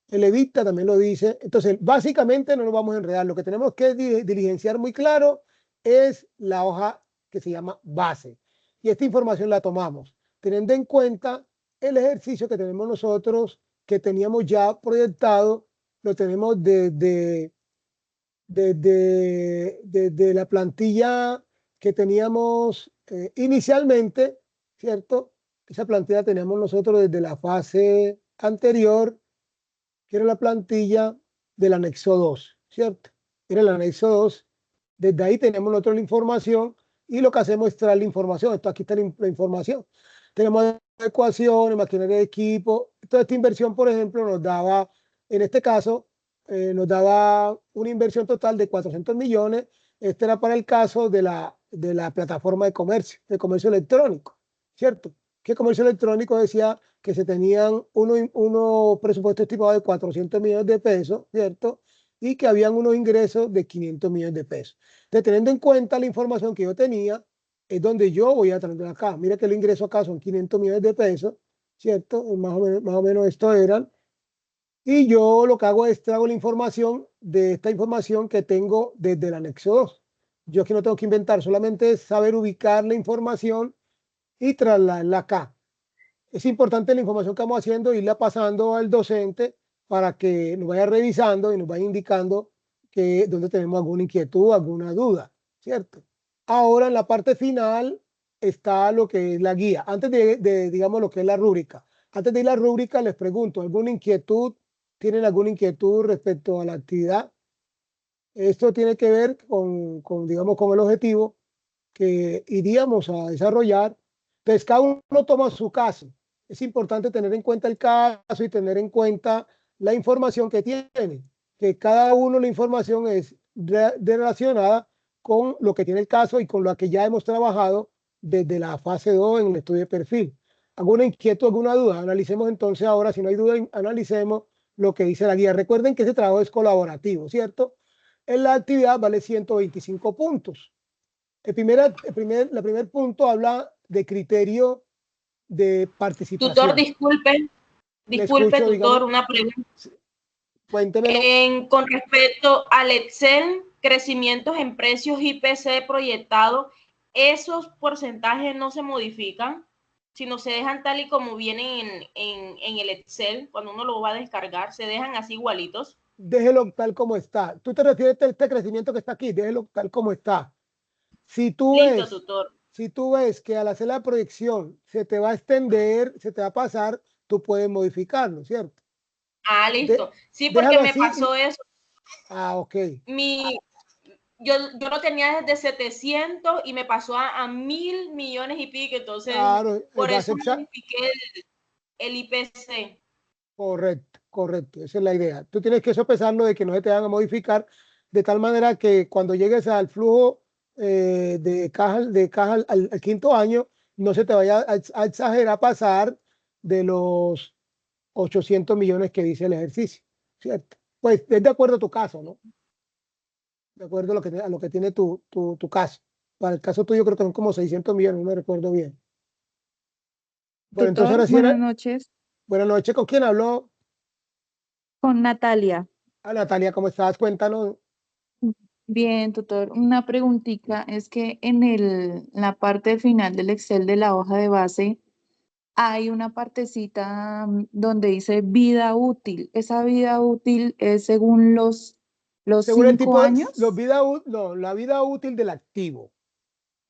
El EBITDA también lo dice. Entonces, básicamente no nos vamos a enredar. Lo que tenemos que diligenciar muy claro es la hoja que se llama base. Y esta información la tomamos teniendo en cuenta el ejercicio que tenemos nosotros, que teníamos ya proyectado, lo tenemos desde la plantilla que teníamos inicialmente, ¿cierto? Esa plantilla teníamos nosotros desde la fase anterior, que era la plantilla del anexo 2, ¿cierto? Era el anexo 2. Desde ahí tenemos nosotros la información, y lo que hacemos es traer la información. Esto aquí está la información. Tenemos ecuaciones, maquinaria de equipo. Toda esta inversión, por ejemplo, nos daba, en este caso, nos daba una inversión total de 400 millones. Este era para el caso de la plataforma de comercio electrónico, ¿cierto? Que comercio electrónico decía que se tenían uno presupuesto estimado de 400 millones de pesos, ¿cierto? Y que habían unos ingresos de 500 millones de pesos. Entonces, teniendo en cuenta la información que yo tenía, es donde yo voy a traer acá. Mira que el ingreso acá son 500 millones de pesos, ¿cierto? Más o menos esto eran. Y yo lo que hago es traigo la información de esta información que tengo desde el anexo 2. Yo aquí no tengo que inventar, solamente es saber ubicar la información y trasladarla acá. Es importante la información que vamos haciendo, irla pasando al docente para que nos vaya revisando y nos vaya indicando que donde tenemos alguna inquietud, alguna duda, ¿cierto? Ahora en la parte final está lo que es la guía. Antes digamos, lo que es la rúbrica. Antes de ir a la rúbrica, les pregunto, ¿alguna inquietud? ¿Tienen alguna inquietud respecto a la actividad? Esto tiene que ver digamos, con el objetivo que iríamos a desarrollar. Entonces, cada uno toma su caso. Es importante tener en cuenta el caso y tener en cuenta la información que tiene, que cada uno la información es relacionada con lo que tiene el caso y con lo que ya hemos trabajado desde la fase 2 en el estudio de perfil. ¿Alguna inquietud, alguna duda? Analicemos entonces ahora, si no hay duda, analicemos lo que dice la guía. Recuerden que ese trabajo es colaborativo, ¿cierto? En la actividad vale 125 puntos. El primer punto habla de criterio de Tutor, participación. disculpe, Le disculpe, escucho, tutor, dígame, una pregunta. cuéntemelo. Con respecto al Excel, crecimientos en precios IPC proyectado, ¿esos porcentajes no se modifican, sino se dejan tal y como vienen en el Excel cuando uno lo va a descargar? ¿Se dejan así igualitos? Déjelo tal como está. Tú te refieres a este crecimiento que está aquí, déjelo tal como está. Si tú Listo, ves, tutor. si tú ves que al hacer la proyección se te va a extender, se te va a pasar, tú puedes modificarlo, ¿cierto? Ah, De, listo. Sí, porque déjalo me así. pasó eso. Ok. Mi, yo lo tenía desde 700 y me pasó a 1.000 millones y pico, entonces Claro, por vas eso exacto. modifiqué el IPC. Correcto, correcto, esa es la idea. Tú tienes que sopesarlo de que no se te van a modificar de tal manera que cuando llegues al flujo de caja al quinto año, no se te vaya a exagerar a pasar de los 800 millones que dice el ejercicio, ¿cierto? Pues es de acuerdo a tu caso, ¿no? De acuerdo a lo que tiene tu caso. Para el caso tuyo creo que son como 600 millones, no me recuerdo bien. Bueno, entonces Tutor, ahora sí buenas era, noches. buenas noches, ¿con quién habló? Con Natalia. A Natalia, ¿cómo estás? Cuéntanos. Bien, tutor. Una preguntita es que la parte final del Excel de la hoja de base hay una partecita donde dice vida útil. ¿Esa vida útil es según los Según el cinco tipo de, años? no, la vida útil del activo,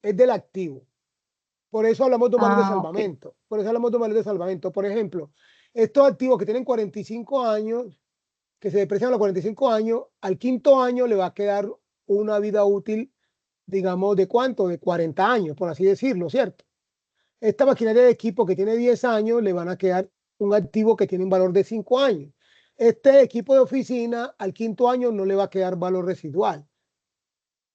es del activo. Por eso hablamos de un valor de Ah, ok. salvamento. Por eso hablamos de un valor de salvamento. Por ejemplo, estos activos que tienen 45 años, que se deprecian a los 45 años, al quinto año le va a quedar una vida útil, digamos, ¿de cuánto? De 40 años, por así decirlo, ¿cierto? Esta maquinaria de equipo que tiene 10 años le van a quedar un activo que tiene un valor de 5 años. Este equipo de oficina al quinto año no le va a quedar valor residual,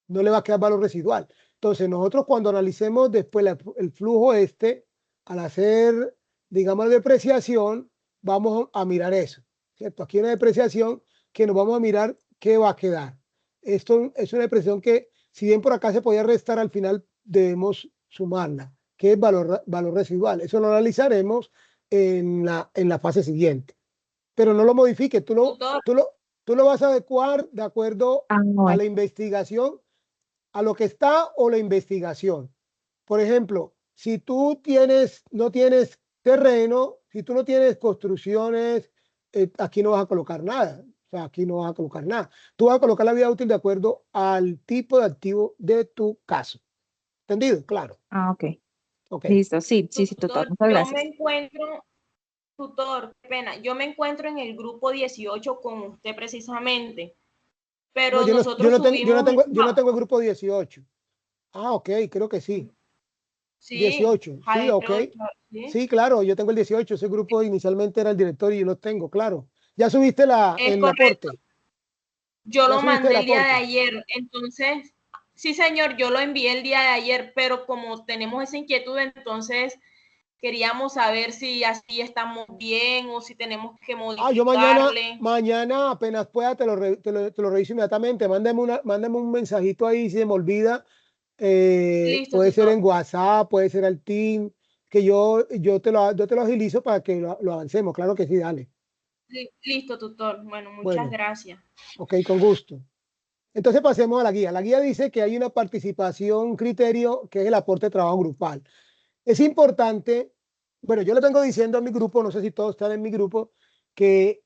no le va a quedar valor residual. Entonces, nosotros cuando analicemos después el flujo al hacer, digamos, la depreciación, vamos a mirar eso, ¿cierto? Aquí hay una depreciación que nos vamos a mirar qué va a quedar. Esto es una depreciación que, si bien por acá se podía restar, al final debemos sumarla, que es valor residual. Eso lo analizaremos en la fase siguiente. Pero no lo modifiques, Tutor, tú lo vas a adecuar de acuerdo Ah, a bueno. la investigación, a lo que está o la investigación. Por ejemplo, si tú no tienes terreno, si tú no tienes construcciones, aquí no vas a colocar nada. O sea, aquí no vas a colocar nada. Tú vas a colocar la vida útil de acuerdo al tipo de activo de tu caso. ¿Entendido? Claro. Ah, ok. Ok. Listo. Sí, sí, sí, tutor. tutor, Muchas yo me gracias. encuentro, tutor, qué pena, yo me encuentro en el grupo 18 con usted precisamente, No, pero nosotros subimos yo no tengo el grupo 18. Ah, ok, creo que sí. sí, 18, sí, ok. Jairo, sí. Sí, claro, yo tengo el 18. Ese grupo inicialmente era el director y yo lo tengo, claro. ¿Ya subiste Es el correcto. aporte? Yo ¿Ya lo subiste el mandé el día de aporte? ayer, entonces, sí, señor, yo lo envié el día de ayer, pero como tenemos esa inquietud, entonces queríamos saber si así estamos bien o si tenemos que Ah, modificarle. mañana apenas pueda te lo reviso inmediatamente. Mándame un mensajito ahí si se me olvida. Listo, Puede ser tutor. en WhatsApp, puede ser al team, que yo te lo agilizo para que lo avancemos. Claro que sí, dale. Listo, tutor. Bueno, muchas Bueno, gracias. ok, con gusto. Entonces pasemos a la guía. La guía dice que hay una participación, un criterio, que es el aporte de trabajo grupal. Es importante, bueno, yo le vengo diciendo a mi grupo, no sé si todos están en mi grupo, que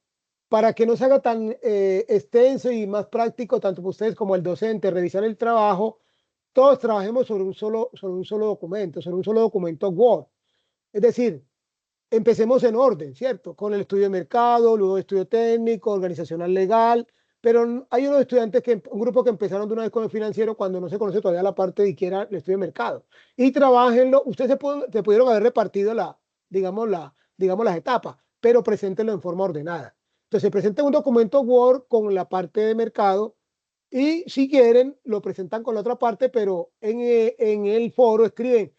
para que no se haga tan extenso y más práctico, tanto para ustedes como el docente, revisar el trabajo, todos trabajemos sobre un solo documento, sobre un solo documento Word. Es decir, empecemos en orden, ¿cierto? Con el estudio de mercado, luego estudio técnico, organizacional legal, pero hay unos estudiantes, un grupo que empezaron de una vez con el financiero cuando no se conoce todavía la parte de que era el estudio de mercado. Y trabajenlo, ustedes se pudieron haber repartido digamos las etapas, pero preséntenlo en forma ordenada. Entonces, presenten un documento Word con la parte de mercado y si quieren, lo presentan con la otra parte, pero en el foro escriben,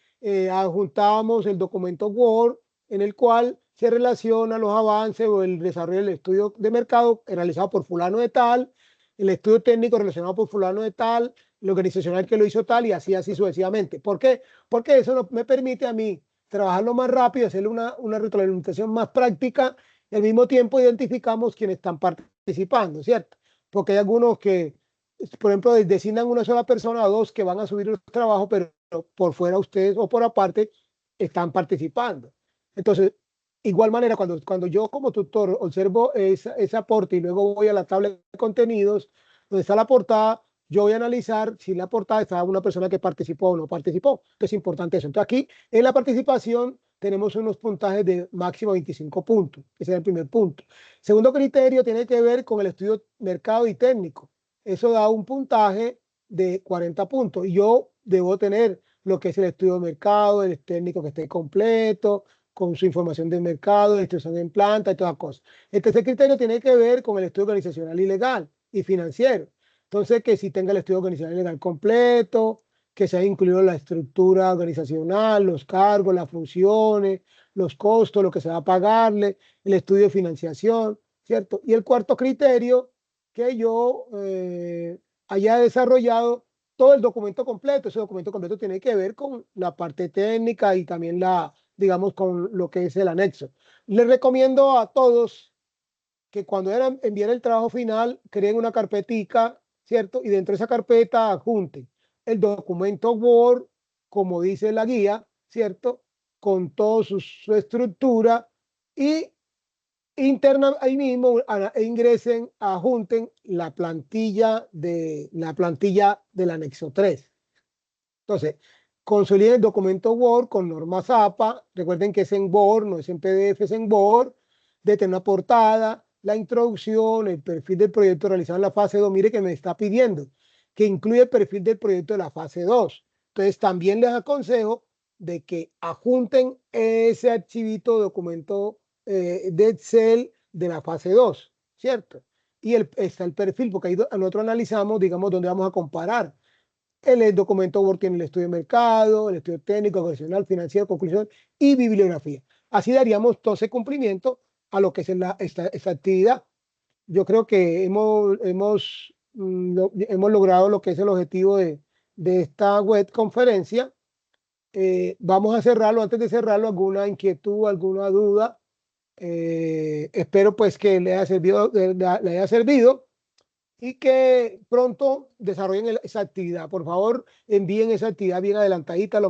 adjuntamos el documento Word en el cual se relaciona los avances o el desarrollo del estudio de mercado realizado por fulano de tal, el estudio técnico relacionado por fulano de tal, el organizacional que lo hizo tal y así sucesivamente. ¿Por qué? Porque eso me permite a mí trabajarlo más rápido, hacerle una retroalimentación más práctica y al mismo tiempo identificamos quienes están participando, ¿cierto? Porque hay algunos que, por ejemplo, designan una sola persona o dos que van a subir los trabajos, pero por fuera ustedes o por aparte están participando. Entonces, igual manera, cuando yo como tutor observo ese aporte y luego voy a la tabla de contenidos, donde está la portada, yo voy a analizar si la portada está una persona que participó o no participó. Entonces, es importante eso. Entonces, aquí en la participación tenemos unos puntajes de máximo 25 puntos. Ese es el primer punto. Segundo criterio tiene que ver con el estudio mercado y técnico. Eso da un puntaje de 40 puntos. Y yo debo tener lo que es el estudio de mercado, el técnico que esté completo, con su información de mercado, instrucción en planta y todas las cosas. El tercer criterio tiene que ver con el estudio organizacional y legal y financiero. Entonces, que si tenga el estudio organizacional y legal completo, que se haya incluido la estructura organizacional, los cargos, las funciones, los costos, lo que se va a pagarle, el estudio de financiación, ¿cierto? Y el cuarto criterio, que yo haya desarrollado todo el documento completo. Ese documento completo tiene que ver con la parte técnica y también digamos, con lo que es el anexo. Les recomiendo a todos que cuando envíen el trabajo final, creen una carpetica, ¿cierto? Y dentro de esa carpeta adjunten el documento Word, como dice la guía, ¿cierto? Con toda su estructura y interna ahí mismo ingresen, adjunten la plantilla del anexo 3. Entonces, consoliden el documento Word con normas APA. Recuerden que es en Word, no es en PDF, es en Word. De tener una portada, la introducción, el perfil del proyecto realizado en la fase 2. Mire que me está pidiendo que incluya el perfil del proyecto de la fase 2. Entonces, también les aconsejo de que adjunten ese archivito documento de Excel de la fase 2, ¿cierto? Y está el perfil, porque ahí nosotros analizamos, digamos, dónde vamos a comparar. El documento Word tiene el estudio de mercado, el estudio técnico, profesional, financiero, conclusión y bibliografía. Así daríamos entonces cumplimiento a lo que es esta actividad. Yo creo que hemos logrado lo que es el objetivo de esta web conferencia. Vamos a cerrarlo. Antes de cerrarlo, alguna inquietud, alguna duda. Espero pues que le haya servido y que pronto desarrollen esa actividad. Por favor, envíen esa actividad bien adelantadita, lo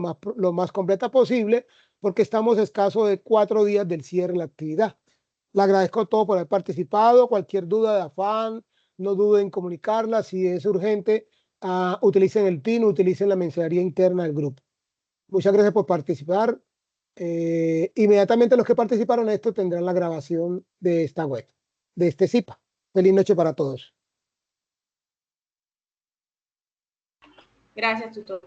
más completa posible, porque estamos escasos de 4 días del cierre de la actividad. Le agradezco a todos por haber participado. Cualquier duda de afán, no duden en comunicarla. Si es urgente, utilicen el PIN, utilicen la mensajería interna del grupo. Muchas gracias por participar. Inmediatamente los que participaron en esto tendrán la grabación de esta web, de este CIPA. Feliz noche para todos. Gracias, tutor.